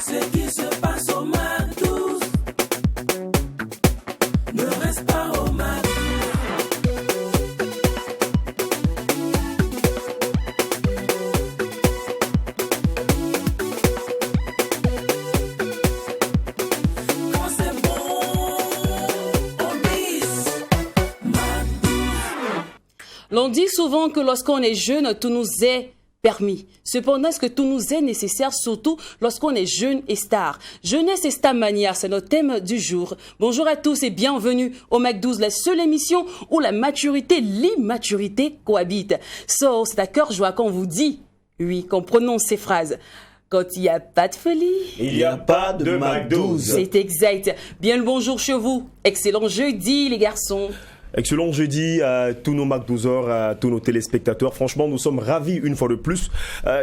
Ce qui se passe au Mac 12 ne reste pas au Mac 12. Quand c'est bon, on bise Mac 12. L'on dit souvent que lorsqu'on est jeune, tout nous est permis. Cependant, est-ce que tout nous est nécessaire, surtout lorsqu'on est jeune et star? Jeunesse et star mania, c'est notre thème du jour. Bonjour à tous et bienvenue au Mac 12, la seule émission où la maturité et l'immaturité cohabitent. So, c'est à cœur joie qu'on vous dit, oui, qu'on prononce ces phrases. Quand il n'y a pas de folie, il n'y a pas de Mac 12. C'est exact. Bien le bonjour chez vous. Excellent jeudi, les garçons. Excellent jeudi à tous nos Mac 12h, à tous nos téléspectateurs. Franchement, nous sommes ravis une fois de plus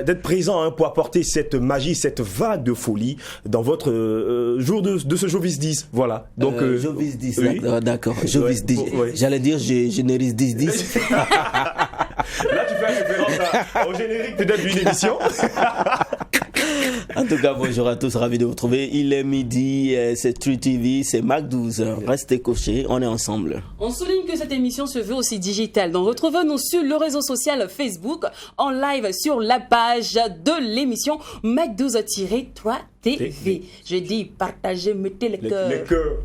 d'être présents pour apporter cette magie, cette vague de folie dans votre jour de ce Jovis 10. Voilà. Donc, Jovis 10, oui. d'accord. Jovis 10. Ouais. J'allais dire générise 10-10. Là, tu fais référence au générique peut-être d'une émission. En tout cas, bonjour à tous, ravi de vous retrouver. Il est midi, c'est True TV, c'est Mac 12. Restez cochés, on est ensemble. On souligne que cette émission se veut aussi digitale. Donc retrouvez-nous sur le réseau social Facebook, en live sur la page de l'émission Mac 12-3 TV. Je dis partagez, mettez le cœur. Les cœurs.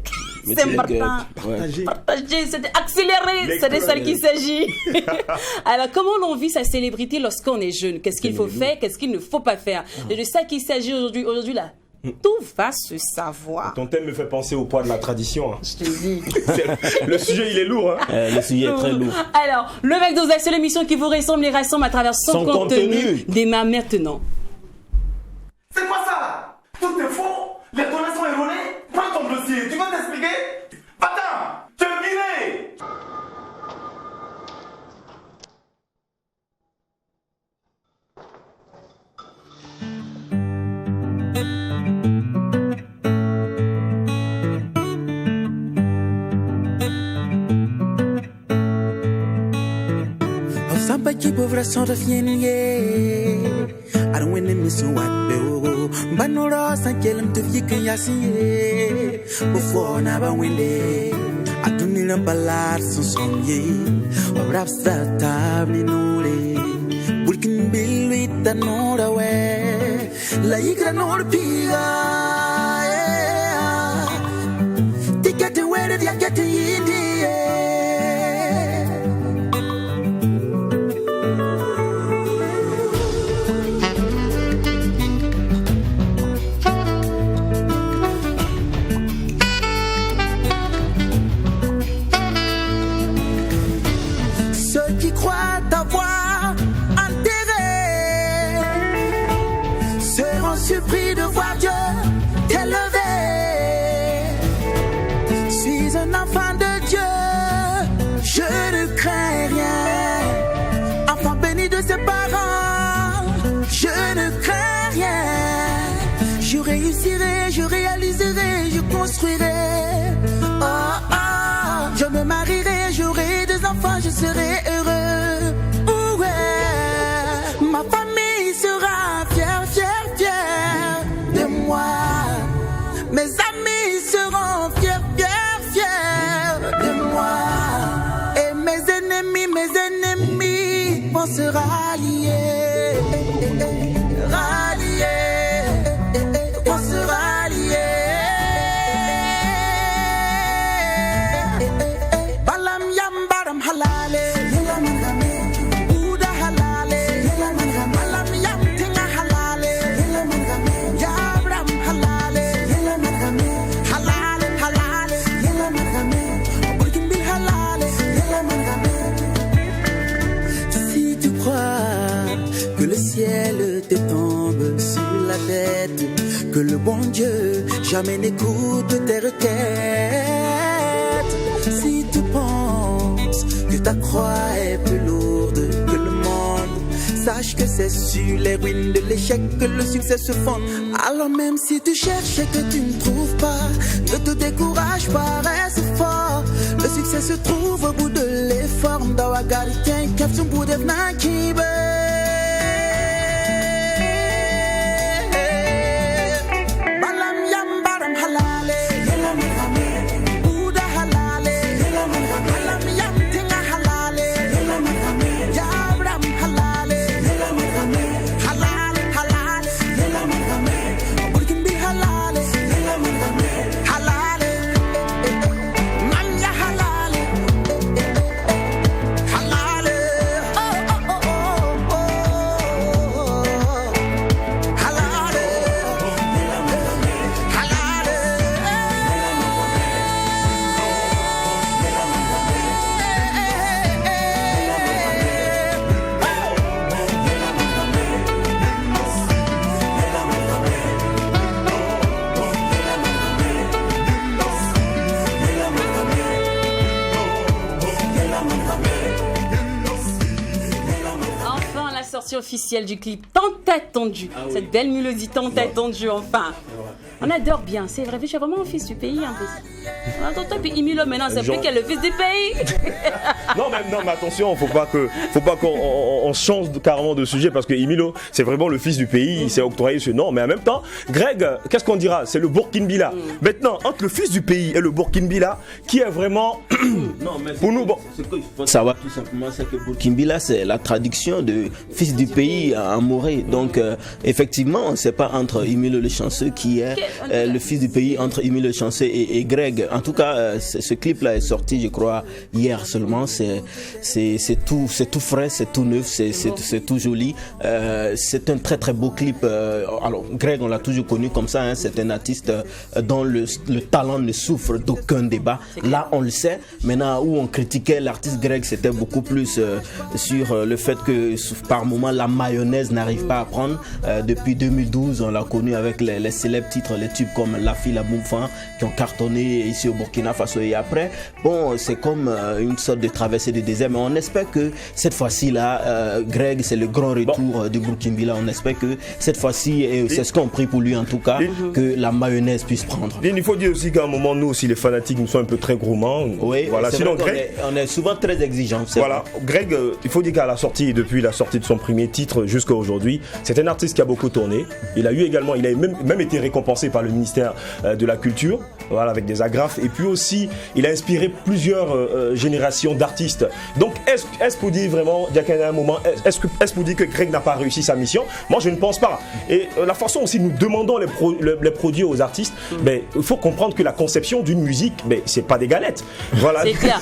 C'est important. Ouais. Partagez, c'est accéléré, c'est de ça qu'il s'agit. Alors, comment l'on vit sa célébrité lorsqu'on est jeune? Qu'est-ce qu'il faut faire? Qu'est-ce qu'il ne faut pas faire? C'est de ça qu'il s'agit aujourd'hui. Aujourd'hui, là, tout va se savoir. Ton thème me fait penser au poids de la tradition. Je te dis. Le sujet, il est lourd. Le sujet est très lourd. Alors, le Mac 12, c'est l'émission qui vous rassemble et rassemble à travers son contenu. Démarre maintenant. C'est quoi ça là? Tout est faux, les données sont erronées. Prends ton dossier, tu vas t'expliquer? Va-t'en, tu es viré. Samba kibo vrason rafienye Aran wene miso wakbe ogo Banoro sankelam te vike yasinye Bufo na ba wende Atunila balar son sonye Warap sa tabli nore Bulkin bilwi tanora we La igra nor piga Tikete wede diakete yindi surpris de voir Dieu t'élever. Suis un enfant de Dieu, je ne crains rien. Enfant béni de ses parents, je ne crains rien. Je réussirai, je réaliserai, je construirai. Oh, oh, je me marierai, j'aurai des enfants, je serai heureux. Ouais, ma famille sera fière, fière. Mes amis seront fiers, fiers, fiers de moi. Et mes ennemis vont se rallier. Vont se rallier. Balam yam baram halale. Buddha halale. Balam yam tinga halale. Yabram halale. Si tu crois que le ciel te tombe sur la tête, que le bon Dieu jamais n'écoute tes requêtes, si tu penses que ta croix est plus lourde que le monde, sache que c'est sur les ruines de l'échec que le succès se fonde. Alors même si tu cherches et que tu ne trouves pas, ne te décourage pas, reste fort. Le succès se trouve au bout de l'effort. Dawagari tien caption pour devenir kibe. sortie officielle du clip tant attendu. Cette belle mélodie tant attendue, enfin. On adore bien, c'est vrai. Je suis vraiment un fils du pays, un peu. Et puis Emilio, maintenant, c'est plus qu'elle est le fils du pays. non, mais attention, faut pas qu'on change carrément de sujet parce que Emilio, c'est vraiment le fils du pays. Il s'est octroyé ce nom. Mais en même temps, Greg, qu'est-ce qu'on dira? C'est le Burkinbila. Maintenant, entre le fils du pays et le Burkinbila, qui est vraiment. Non, mais pour nous, bon. Ce qu'il faut savoir tout simplement, c'est que Burkinbila, c'est la traduction de fils du pays en Morée. Donc, effectivement, c'est pas entre Emilio le Chanceux qui est le fils du pays, entre Emilio le Chanceux et Greg. En tout cas, ce clip-là est sorti, je crois, hier seulement. C'est tout frais, c'est tout neuf, c'est tout joli. C'est un très très beau clip. Alors, Greg, on l'a toujours connu comme ça. Hein, c'est un artiste dont le talent ne souffre d'aucun débat. Là, on le sait. Maintenant, où on critiquait l'artiste Greg, c'était beaucoup plus sur le fait que par moment la mayonnaise n'arrive pas à prendre. Depuis 2012, on l'a connu avec les célèbres titres, les tubes comme La Fille, La Boumfan, qui ont cartonné ici au Burkina Faso. Et après, bon, c'est comme une sorte de traversée du désert, mais on espère que cette fois-ci là, Greg, c'est le grand retour du Burkinbila. On espère que cette fois-ci, et c'est ce qu'on prie pour lui en tout cas, que la mayonnaise puisse prendre. Il faut dire aussi qu'à un moment, nous aussi les fanatiques, nous sommes un peu très gourmands. Oui, voilà. Sinon, Greg, on est souvent très exigeants. Voilà, Greg, il faut dire qu'à la sortie, depuis la sortie de son premier titre jusqu'à aujourd'hui, c'est un artiste qui a beaucoup tourné. Il a même été récompensé par le ministère de la Culture, voilà, avec des agrafes. Et puis aussi, il a inspiré plusieurs générations d'artistes. Donc, est-ce pour dire vraiment, Diakana, à un moment, est-ce pour dire que Greg n'a pas réussi sa mission? Moi, je ne pense pas. Et la façon aussi, nous demandons les produits aux artistes, mais il faut comprendre que la conception d'une musique, mais c'est pas des galettes. Voilà. C'est clair.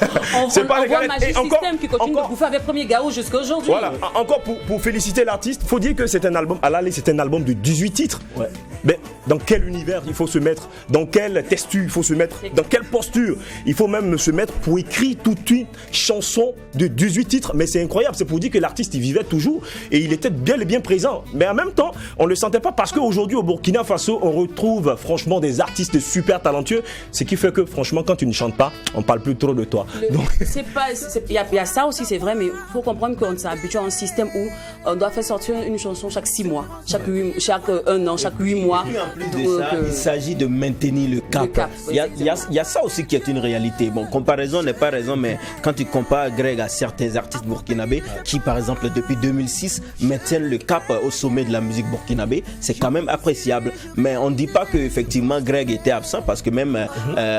C'est pas on des voit galettes. Magic System qui continue de bouffer avec Premier Gao jusqu'à aujourd'hui. Voilà. Encore pour féliciter l'artiste, faut dire que c'est un album, à l'aller, c'est un album de 18 titres. Ouais. Mais dans quel univers il faut se mettre? Dans quelle texture il faut se mettre? Dans quelle posture il faut même se mettre pour écrire toute une chanson de 18 titres? Mais c'est incroyable, c'est pour dire que l'artiste il vivait toujours et il était bien et bien présent. Mais en même temps, on ne le sentait pas parce qu'aujourd'hui au Burkina Faso, on retrouve franchement des artistes super talentueux. Ce qui fait que franchement, quand tu ne chantes pas, on parle plus trop de toi. Il y a ça aussi, c'est vrai, mais il faut comprendre qu'on s'est habitué à un système où on doit faire sortir une chanson chaque 6 mois, chaque 1 an, chaque 8 mois. Et en plus de ça, il s'agit de maintenir le cap. Il y a ça aussi qui est une réalité. Bon, comparaison n'est pas raison, mais quand tu compares Greg à certains artistes burkinabés qui, par exemple, depuis 2006, maintiennent le cap au sommet de la musique burkinabé, c'est quand même appréciable. Mais on ne dit pas qu'effectivement Greg était absent parce que même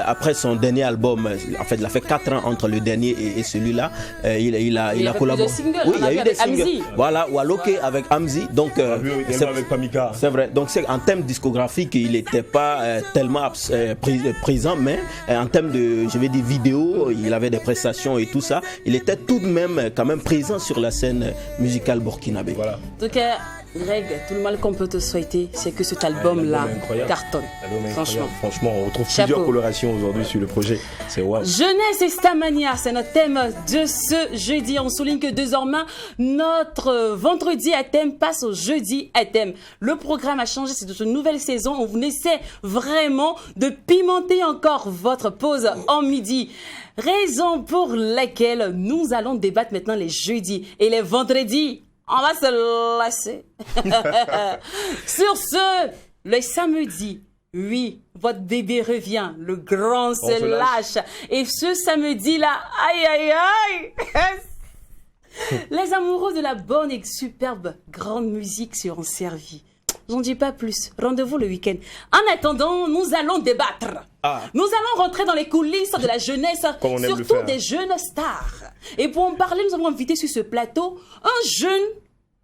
après son dernier album, en fait, il a fait 4 ans entre le dernier et celui-là, il a collaboré. Oui, il y a eu des singles. Voilà, Waloke avec Amzi. Donc, c'est avec Pamika. C'est vrai. Donc, c'est en termes discographiques, il n'était pas tellement présent, mais en termes de, je vais dire, vidéo, il avait des prestations et tout ça. Il était tout de même quand même présent sur la scène musicale burkinabé. Voilà. Donc, Greg, tout le mal qu'on peut te souhaiter, c'est que cet album-là cartonne. Franchement, on retrouve plusieurs colorations aujourd'hui sur le projet. C'est wow. Jeunesse et Stamania, c'est notre thème de ce jeudi. On souligne que désormais, notre vendredi à thème passe au jeudi à thème. Le programme a changé, c'est une nouvelle saison. On essaie vraiment de pimenter encore votre pause en midi. Raison pour laquelle nous allons débattre maintenant les jeudis et les vendredis. On va se lasser. Sur ce, le samedi, oui, votre bébé revient. Le grand se lâche. Et ce samedi-là, aïe, aïe, aïe. Les amoureux de la bonne et superbe grande musique seront servis. Je n'en dis pas plus. Rendez-vous le week-end. En attendant, nous allons débattre. Nous allons rentrer dans les coulisses de la jeunesse, surtout des jeunes stars. Et pour en parler, nous avons invité sur ce plateau un jeune,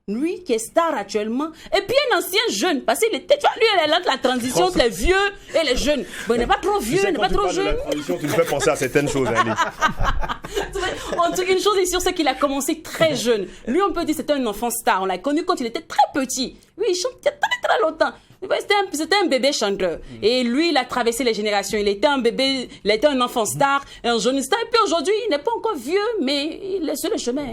lui qui est star actuellement, et puis un ancien jeune, parce qu'il était, tu vois, lui, elle est là de la transition entre les vieux et les jeunes. Bon, il n'est pas trop vieux, il n'est pas trop jeune. Tu me fais penser à certaines choses, En tout cas, une chose est sûre, c'est qu'il a commencé très jeune. Lui, on peut dire que c'était un enfant star. On l'a connu quand il était très petit. Oui, il chantait très longtemps. C'était un bébé chanteur. Et lui, il a traversé les générations. Il était un bébé, il était un enfant star, un jeune star. Et puis aujourd'hui, il n'est pas encore vieux, mais il est sur le chemin.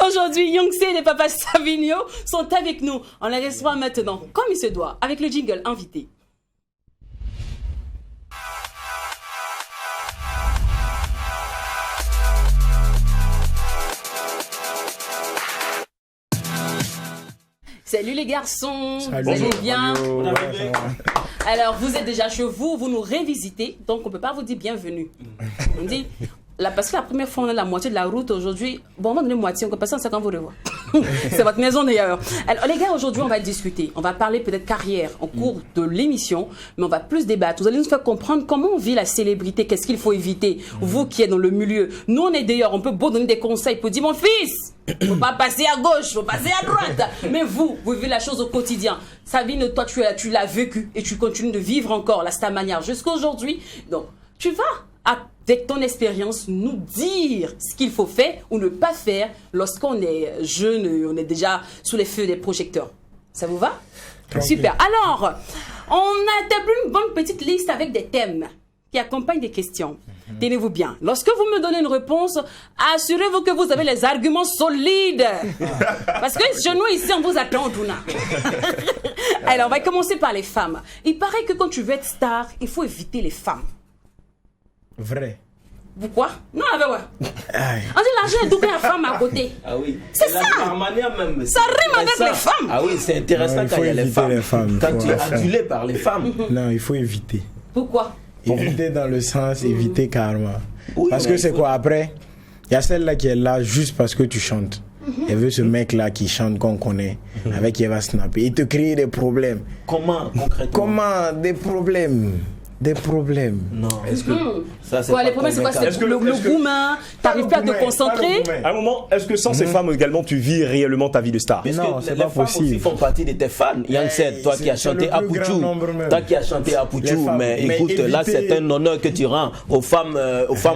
Aujourd'hui, Youngse et Papa Savigno sont avec nous. On les reçoit maintenant, comme il se doit, avec le jingle invité. Salut les garçons, Salut. vous allez bien? Bonjour. Ouais, ça va. Alors, vous êtes déjà chez vous, vous nous révisitez, donc on ne peut pas vous dire bienvenue. On dit, parce que la première fois, on a la moitié de la route aujourd'hui. Bon, on va donner moitié, on peut passer en 5 ans, vous le voir. C'est votre maison d'ailleurs. Alors, les gars, aujourd'hui, on va discuter. On va parler peut-être carrière en cours de l'émission, mais on va plus débattre. Vous allez nous faire comprendre comment on vit la célébrité, qu'est-ce qu'il faut éviter. Vous qui êtes dans le milieu. Nous, on est d'ailleurs, on peut beau donner des conseils pour dire, mon fils, faut pas passer à gauche, faut passer à droite. Mais vous vivez la chose au quotidien. Sabine, toi, tu l'as vécu et tu continues de vivre encore la star manière jusqu'à aujourd'hui. Donc, tu vas, avec ton expérience, nous dire ce qu'il faut faire ou ne pas faire lorsqu'on est jeune, on est déjà sous les feux des projecteurs. Ça vous va? Super. Alors, on a établi une bonne petite liste avec des thèmes qui accompagnent des questions. Tenez-vous bien. Lorsque vous me donnez une réponse, assurez-vous que vous avez les arguments solides. Parce que chez nous, ici, on vous attend, Douna. Alors, on va commencer par les femmes. Il paraît que quand tu veux être star, il faut éviter les femmes. Vrai. Pourquoi? Non, avec quoi? Aïe. On dit l'argent est doublé à la femme à côté. Ah oui. C'est Et la ça. manière même. Ça rime avec les femmes. Ah oui, c'est intéressant Non, il quand faut il y a les éviter femmes. les femmes. Quand tu es Faut- adulé par les femmes. Non, il faut éviter. Pourquoi? Éviter dans le sens, éviter carrément. Oui, Parce mais que c'est il faut- quoi après? Il y a celle-là qui est là juste parce que tu chantes. Elle veut ce mec-là qui chante qu'on connaît, avec qui elle va snapper. Il te crée des problèmes. Comment concrètement? Comment? Des problèmes. Des problèmes. Non. Est-ce que ça c'est Quoi, pas les problèmes, c'est quoi? convaincant. C'est que- le est-ce que- gourmand, t'arrives pas à te concentrer. À un moment, est-ce que sans ces femmes également, tu vis réellement ta vie de star? Parce Non, que c'est les pas femmes possible. aussi font partie de tes fans. Yang Sed, toi c'est- qui as c'est chanté le à plus grand Pouchou, nombre même. toi qui as chanté à Pouchou, Les femmes. mais Mais écoute, là évitez- c'est un honneur que tu rends aux femmes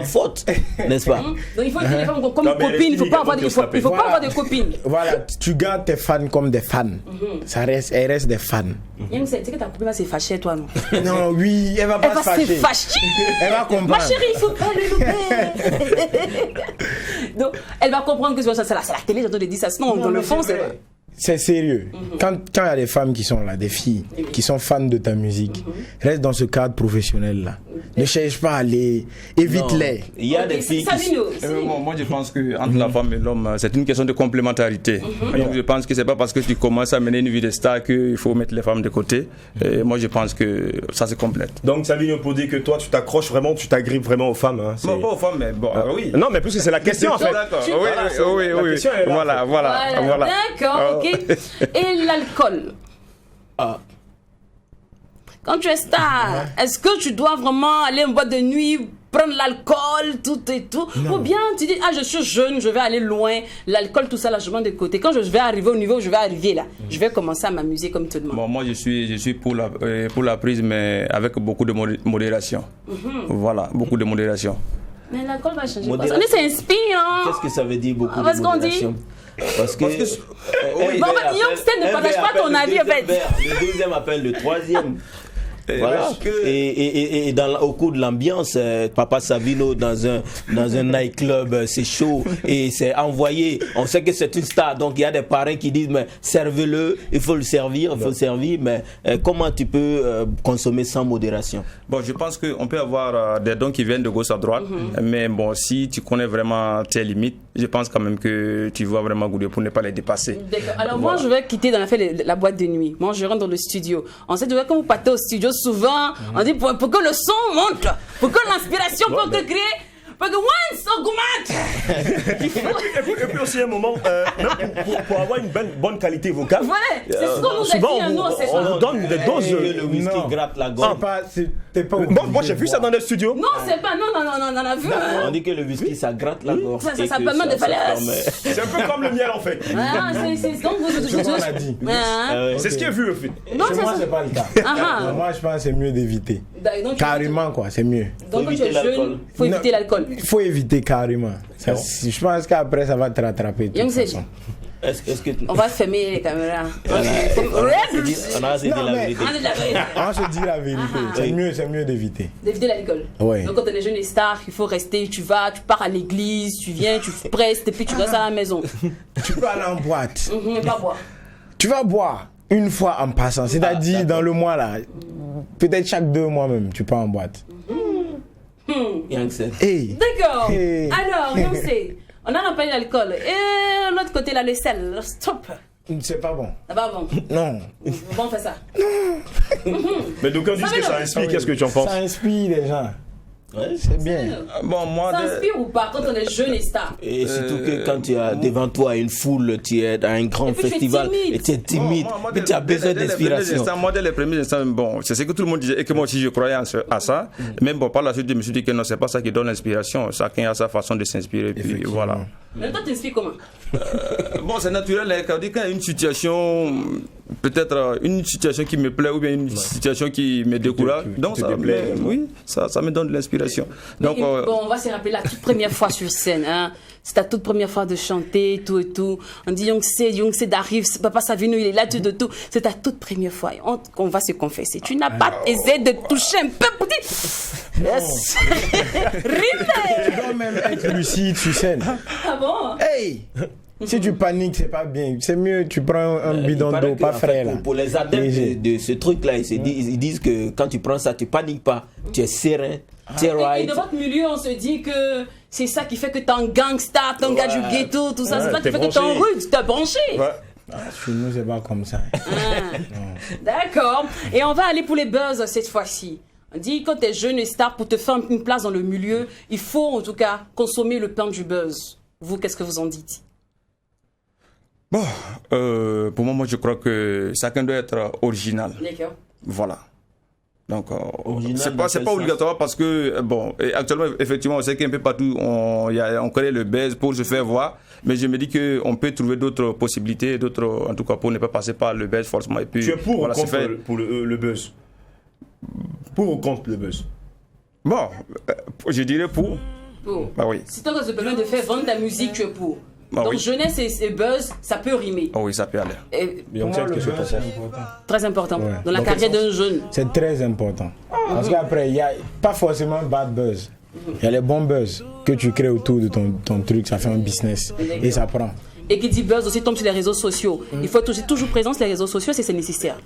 fautes, n'est-ce pas? Donc il faut éviter les femmes comme Non, une mais les copine, il faut filles pas avoir également des, qui ont il faut pas Voilà. avoir de copines. Voilà, tu gardes tes fans comme des fans. Ça reste, elles restent des fans. Yang, c'est que ta copine va se fâcher, toi, non? Non, oui, elle va pas Elle va se fâcher. se fâcher. Elle va comprendre. Ma chérie, il faut pas le louper. Donc, elle va comprendre que c'est la télé, j'entends dire ça. Sinon, dans le fond, c'est vrai. C'est sérieux. Quand il y a des femmes qui sont là, des filles, qui sont fans de ta musique, reste dans ce cadre professionnel-là. Ne cherche pas à aller, évite-les. Il y a Ok, des filles qui Sabino, Moi, je pense que entre la femme et l'homme, c'est une question de complémentarité. Donc, je pense que c'est pas parce que tu commences à mener une vie de star qu'il faut mettre les femmes de côté. Et moi, je pense que ça se complète. Donc, Sabine, pour dire que toi, tu t'accroches vraiment, tu t'agrippes vraiment aux femmes. Hein, c'est- Bon, pas aux femmes, mais bon, oui. Non, mais plus que c'est la question en fait. D'accord. tu- Oui, voilà, oui, la oui. question est là, Voilà, voilà. D'accord, ok. Et l'alcool. Ah. Quand tu es star, est-ce que tu dois vraiment aller en boîte de nuit, prendre l'alcool, tout et tout? Ou bien tu dis, ah, je suis jeune, je vais aller loin, l'alcool, tout ça, là, je mets de côté. Quand je vais arriver au niveau où je vais arriver, là, je vais commencer à m'amuser comme tout le monde. Bon, moi, je suis pour la prise, mais avec beaucoup de modération. Voilà, beaucoup de modération. Mais l'alcool va changer. Modération. On est inspirant. Qu'est-ce que ça veut dire beaucoup Parce de qu'on dit- modération? Parce que, Bon, bah, Young Sted ne partage pas ton avis, en fait. Le deuxième appelle le troisième. Voilà. Et au cours de l'ambiance, Papa Savino dans un nightclub, c'est chaud et c'est envoyé. On sait que c'est une star, donc il y a des parrains qui disent mais servez-le, il faut le servir, mais comment tu peux consommer sans modération? Bon, je pense qu'on peut avoir des dons qui viennent de gauche à droite, mais bon, si tu connais vraiment tes limites, je pense quand même que tu vas vraiment goûter pour ne pas les dépasser. D'accord. Alors moi, je vais quitter la boîte de nuit. Moi, je rentre dans le studio. On sait que quand vous partez au studio, souvent, on dit pour que le son monte, pour que l'inspiration peut créer, pour que once augmente. Et puis aussi un moment, même pour avoir une bonne qualité vocale, Voilà, c'est ce qu'on nous a souvent dit à nous, c'est on ça. vous donne des doses. Le whisky Non. gratte la C'est gorge. pas, t'es pas Bon, moi j'ai vu ça dans les studios. Non, c'est pas, non, on a vu. On dit que le whisky ça gratte la gorge. Ça et que permet de faire permet- C'est un peu comme le miel en fait. Ah, c'est donc vous. C'est ce qu'on a dit. Ah, C'est ce qui est vu au fait. non, Chez c'est moi, ça. c'est pas le cas. Ah, Moi, je pense que c'est mieux d'éviter. donc, Carrément, quoi, c'est mieux. Donc quand tu Faut es éviter jeune, l'alcool. faut éviter Non. l'alcool. Il faut éviter carrément. Je pense qu'après, ça va te rattraper. De Young toute Sed, façon. Est-ce que on va fermer les caméras. on a assez dit Non, la mais- vérité. On est de la vérité. On se dit la vérité. C'est mieux d'éviter. D'éviter l'alcool. Ouais. Donc quand on est jeune et star, il faut rester, tu pars à l'église, tu viens, tu presses et puis tu restes à la maison. Tu peux aller en boîte. Pas boire. Tu vas boire une fois en passant. C'est-à-dire, dans le mois là, peut-être chaque 2 mois même, tu pars en boîte. Yang Sed. Hey. D'accord. Hey. Alors, on sait. On a parlé de l'alcool. Et l'autre côté, là, le sel. Stop. C'est pas bon. Ah bah bon. Non. Bon, on fait ça. Mais d'aucuns disent que ça inspire. Qu'est-ce que tu en penses? Ça inspire les gens. Ouais. C'est bien. Bon, moi, Ça inspire ou pas quand on est jeune et star? Et surtout que quand tu as devant toi une foule, tu es dans un grand Et puis tu es festival timide. et tu es timide, mais tu as besoin d'inspiration. Moi, dès les premiers instants, bon, c'est ce que tout le monde disait et que moi aussi je croyais à ça. Même bon, par la suite, je me suis dit que non, c'est pas ça qui donne l'inspiration. Chacun a sa façon de s'inspirer. Puis voilà. Mais toi, t'inspires comment? Bon, c'est naturel. Hein, quand il y a une situation, peut-être une situation qui me plaît ou bien une situation qui me décourage, donc ça, oui, ça me donne de l'inspiration. Donc, Bon, on va se rappeler la toute première fois sur scène. Hein. C'est ta toute première fois de chanter, tout et tout. On dit Youngse d'arrive, papa Savino, il est là, tout de tout. C'est ta toute première fois. Et on va se confesser. Tu n'as pas essayé de toucher un peu pour dire. Yes. Tu dois même être lucide sur scène. Ah bon? Hey! Si tu paniques, c'est pas bien. C'est mieux, tu prends un bidon d'eau, pas frais là. Pour les adeptes de ce truc-là, ils disent que quand tu prends ça, tu paniques pas, tu es serein, tu es Et right. dans votre milieu, on se dit que c'est ça qui fait que t'es un gangsta, t'es un gars du ghetto, tout ça. C'est ça qui fait que t'es en rude, t'es branché. Chez nous, c'est pas comme ça. D'accord. Et on va aller pour les buzz cette fois-ci. On dit quand t'es jeune et star, pour te faire une place dans le milieu, il faut en tout cas consommer le pain du buzz. Vous, qu'est-ce que vous en dites? bon, pour moi, je crois que chacun doit être original. D'accord. Voilà. Donc, Original c'est dans pas quel obligatoire parce que, bon, et actuellement, effectivement, on sait qu'un peu partout, on connaît le buzz pour se faire voir, mais je me dis qu'on peut trouver d'autres possibilités, en tout cas, pour ne pas passer par le buzz forcément. Et puis, Tu es pour voilà, ou contre le buzz? Pour ou contre le buzz? Bon, je dirais pour. Pour. Bah oui. Si toi, ça te permet de faire vendre ta musique, tu es pour. Bah Donc, oui. jeunesse et buzz, ça peut rimer. Oh oui, ça peut aller. Et Beyoncé, qu'est-ce que tu en penses? très important Ouais. dans la Dans carrière quel d'un jeune. C'est très important. Parce qu'après, il n'y a pas forcément bad buzz. Il y a les bons buzz que tu crées autour de ton truc, ça fait un business. Et ça prend. Et qui dit buzz aussi tombe sur les réseaux sociaux. Il faut être toujours présent sur les réseaux sociaux, c'est nécessaire.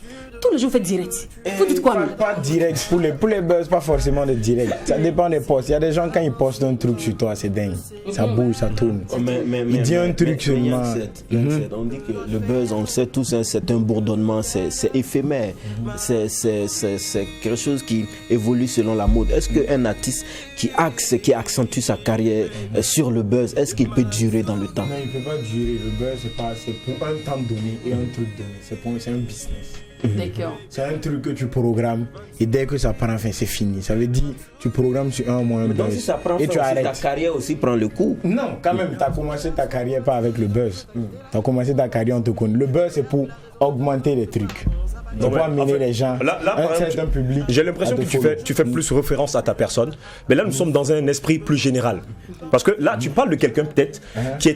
Tous les jours, vous faites direct. Vous dites quoi, mais Pas direct. Pour les buzz, pas forcément de direct. Ça dépend des posts. Il y a des gens, quand ils postent un truc sur toi, c'est dingue. Ça bouge, ça tourne. Il dit un truc seulement. On dit que le buzz, on le sait tous, hein, c'est un bourdonnement, c'est éphémère. C'est quelque chose qui évolue selon la mode. Est-ce qu'un artiste qui accentue sa carrière sur le buzz, est-ce qu'il peut durer dans le temps? Non, il ne peut pas durer. Le buzz, c'est pour un temps donné et un truc donné. C'est un business. d'accord. C'est un truc que tu programmes et dès que ça prend fin, c'est fini. Ça veut dire tu programmes sur un mois un Donc buzz si ça prend et fin tu aussi, arrêtes. ta carrière aussi prend le coup. Non, quand même, tu as commencé ta carrière pas avec le buzz. Tu as commencé ta carrière, on te connaît. Le buzz, c'est pour augmenter les trucs. C'est pour amener les gens, par un exemple, certain public. J'ai l'impression que tu fais plus référence à ta personne, mais là nous sommes dans un esprit plus général. Parce que là tu parles de quelqu'un peut-être qui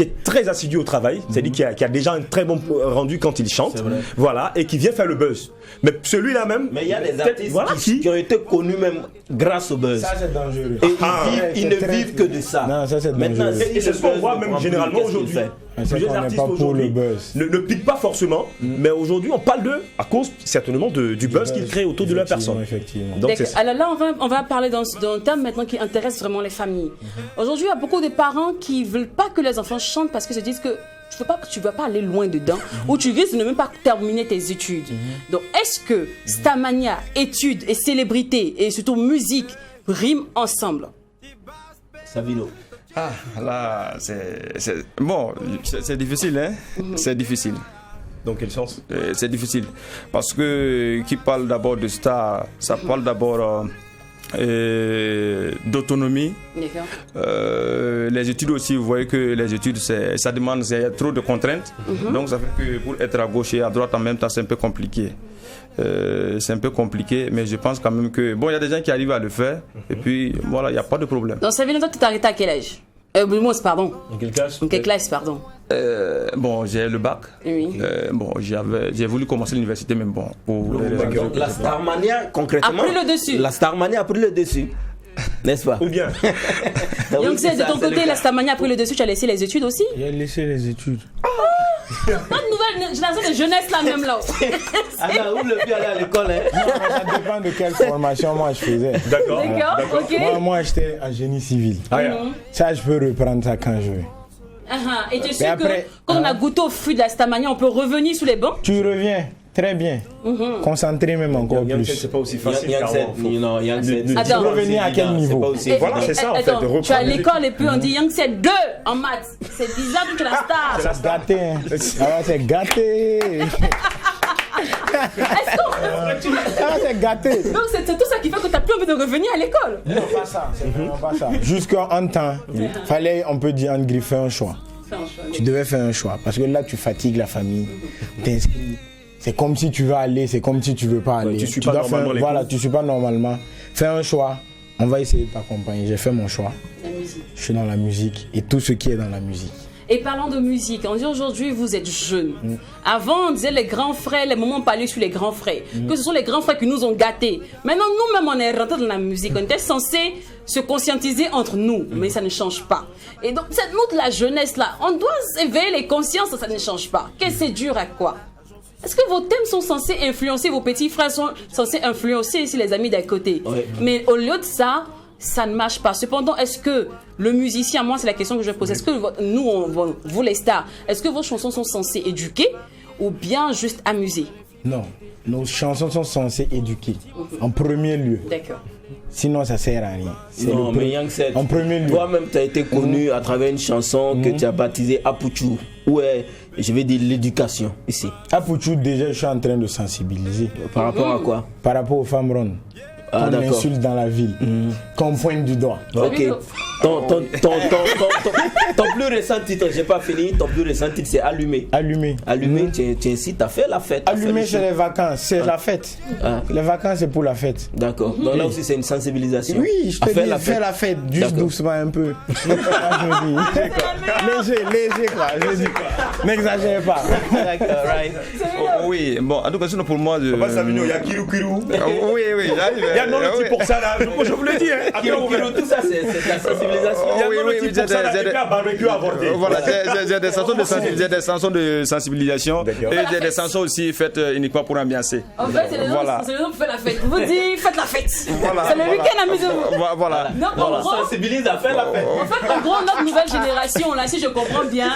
est très assidu au travail, c'est-à-dire qui a déjà un très bon rendu quand il chante, voilà, et qui vient faire le buzz. Mais celui-là même, Mais il y a des peut-être, artistes voilà, qui ont été connus même grâce au buzz. Ça, c'est dangereux. Et ils ne vivent que de ça. Non, ça, c'est Maintenant, dangereux. et c'est ce qu'on voit même généralement aujourd'hui. C'est Plusieurs qu'on n'est artistes pas pour aujourd'hui le buzz. ne piquent pas forcément, mais aujourd'hui on parle d'eux à cause certainement du buzz qu'ils créent autour de la personne. Effectivement. Donc c'est ça. Alors là, on va parler d'un thème maintenant qui intéresse vraiment les familles. Aujourd'hui, il y a beaucoup de parents qui ne veulent pas que les enfants chantent parce qu'ils se disent que tu ne vas pas aller loin dedans ou tu risques de ne même pas terminer tes études. Donc, est-ce que Starmania, études et célébrités et surtout musique riment ensemble? Savino. Ah, là, bon, c'est difficile, hein? C'est difficile. Dans quel sens? C'est difficile. Parce que qui parle d'abord de star, ça parle d'abord d'autonomie. Les études aussi, vous voyez que les études, ça demande trop de contraintes. Donc ça fait que pour être à gauche et à droite en même temps, c'est un peu compliqué. C'est un peu compliqué, mais je pense quand même que bon, il y a des gens qui arrivent à le faire, et puis voilà, il n'y a pas de problème. Donc, ça veut dire que tu t'es arrêté à quel âge? Pardon. Dans quelle classe? En quelle classe, pardon? Bon, j'ai le bac. Oui. Bon, j'ai voulu commencer l'université, mais bon, pour les raisons La Starmania, concrètement. A pris le dessus. La Starmania a pris le dessus. N'est-ce pas? Ou bien? Donc, de ton côté, la Starmania a pris le dessus, tu as laissé les études aussi? Il a laissé les études. Notre nouvelle génération de jeunesse là même là. Alors, où le pied aller à l'école, hein? Non, mais ça dépend de quelle formation moi je faisais. D'accord. D'accord, ok. Moi j'étais en génie civil. Ah, yeah. Ça, je peux reprendre ça quand je veux. Et tu es sûr après, que quand on a goûté au fruit de la Stamania, on peut revenir sous les bancs? Tu reviens très bien. Concentré même encore Yang plus. c'est pas aussi facile. Yang Tu Attends. peux revenir à quel niveau? Voilà, c'est ça, en fait, de Attends, tu es à reprendre- l'école et puis on dit Yang c'est 2 en maths. C'est bizarre que tu es la star. C'est gâté. Hein. Ah, c'est gâté. Ah, c'est gâté. Donc c'est tout ça qui fait que tu n'as plus envie de revenir à l'école. Non, pas ça. C'est vraiment pas ça. Jusqu'en temps, fallait, on peut dire, en griffer un choix. Tu devais faire un choix. Parce que là, tu fatigues la famille. T'inscris. C'est comme si tu veux aller, c'est comme si tu veux pas aller. tu suis pas dois normalement faire, les voilà, cours. tu suis pas normalement. Fais un choix. On va essayer de t'accompagner. J'ai fait mon choix. La musique. Je suis dans la musique et tout ce qui est dans la musique. Et parlant de musique, on dit aujourd'hui vous êtes jeunes. Avant on disait les grands frères, les moments on parlait sur les grands frères. Que ce sont les grands frères qui nous ont gâtés. Maintenant nous-mêmes on est rentrés dans la musique. On était censés se conscientiser entre nous, mais ça ne change pas. Et donc cette nous de la jeunesse là, on doit éveiller les consciences, ça ne change pas. Qu'est-ce que c'est dur à quoi? Est-ce que vos thèmes sont censés influencer, vos petits frères sont censés influencer ici les amis d'à côté? Ouais. Mais au lieu de ça, ça ne marche pas. Cependant, est-ce que le musicien, moi c'est la question que je pose, est-ce que vous les stars, est-ce que vos chansons sont censées éduquer ou bien juste amuser? Non, nos chansons sont censées éduquer. En premier lieu. D'accord. Sinon, ça sert à rien. C'est Non, le mais Yang Set, en premier lieu. toi-même, tu as été connu à travers une chanson que tu as baptisée Apuchu, où est, je vais dire, l'éducation ici. À Pouchou, déjà, je suis en train de sensibiliser. Par rapport à quoi? Par rapport aux femmes rondes. Ah, Qu'on d'accord. insulte dans la ville. Qu'on pointe du doigt. Ok. Ton plus récent titre, j'ai pas fini, ton plus récent titre c'est Allumé. Allumé. Allumé, tu incites à faire la fête. à faire Allumé, le c'est show. les vacances. C'est la fête. Ah. Les vacances, c'est pour la fête. D'accord. Donc là aussi c'est une sensibilisation. Oui, je te À faire dis, la fais fête. la fête. Juste D'accord. doucement un peu. Je me dis. Léger, quoi. Je dis. N'exagère pas. D'accord, right. Oh, oui, bon, en tout cas, sinon pour moi. Pas Savigno, il y a Kiru Kiru. Oui, oui, j'arrive. Il y a non le oui. type pour ça là. Je vous le dis. Hein. Après, on Kiro, tout ça c'est la sensibilisation. Il y a Oui, non oui, le oui, type pour ça là. Et puis un barbecue avorté. Voilà, j'ai des chansons de sensibilisation D'accord. et j'ai des chansons aussi faites uniquement pour ambiancer. En fait, c'est les gens Voilà. qui font la fête. Vous dites, faites la fête. Voilà. C'est le week-end, amusez-vous. Voilà. Donc, en gros, Sensibilise à faire la fête. en fait, en gros, notre nouvelle génération, là, si je comprends bien,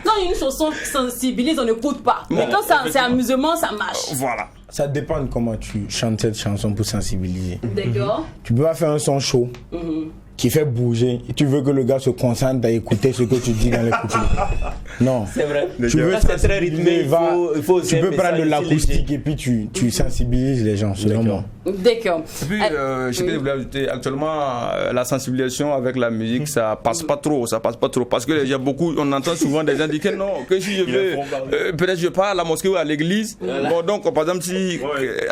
quand une chanson sensibilise, on n'écoute pas. Mais quand c'est amusement, ça marche. Voilà. Ça dépend de comment tu chantes cette chanson pour sensibiliser. D'accord. Tu peux pas faire un son chaud qui fait bouger et tu veux que le gars se concentre à écouter ce que tu dis dans les couplets. Non. C'est vrai. Tu veux Là, c'est très rythmé, il faut aussi tu un peux prendre de message aussi l'acoustique léger. et puis tu sensibilises les gens, selon moi. D'accord. Et puis, je voulais ajouter, actuellement, la sensibilisation avec la musique, ça passe pas trop, parce que il y a beaucoup, on entend souvent des gens dire que non, que si je veux, peut-être je pars à la mosquée ou à l'église. Bon, donc, par exemple, si,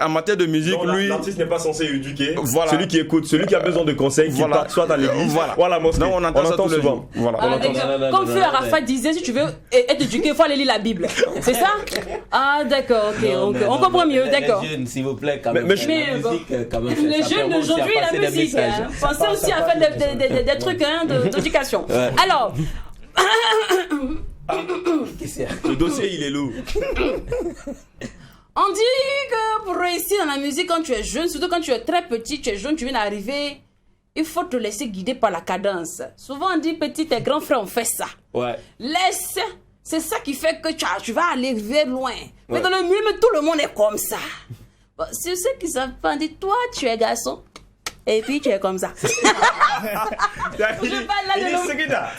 en matière de musique, Non, lui, l'artiste n'est pas censé éduquer. Voilà. Celui qui écoute, celui qui a besoin de conseils, qui Voilà. part soit à l'église, Voilà. ou à la mosquée. Non, on entend ça tous les souvent. jours. Voilà. Ah, d'accord. Comme Feu Arafat disait, si tu veux être éduqué, il faut aller lire la Bible. C'est ça? Ah, d'accord, ok. On comprend mieux, d'accord. Les jeunes, s'il vous plaît, quand Mais- même. mais la je- musique, quand même, Les ça jeunes permet aussi à d'aujourd'hui, passer la des musique. messages. Hein. Pensez aussi à faire des trucs hein, d'éducation. Alors, Qu'est-ce qu'il y a? Le dossier, il est lourd. on dit que pour réussir dans la musique, quand tu es jeune, surtout quand tu es très petit, tu es jeune, tu viens d'arriver, il faut te laisser guider par la cadence. Souvent, on dit, petit, tes grands frères ont fait ça. Ouais. Laisse, c'est ça qui fait que tu vas aller vers loin. Mais dans le milieu, mais tout le monde est comme ça. Bon, c'est ceux qui savent pas, on dit, toi, tu es garçon. Et puis, tu es comme ça. Il parle là de dit l'homme. ce qu'il a.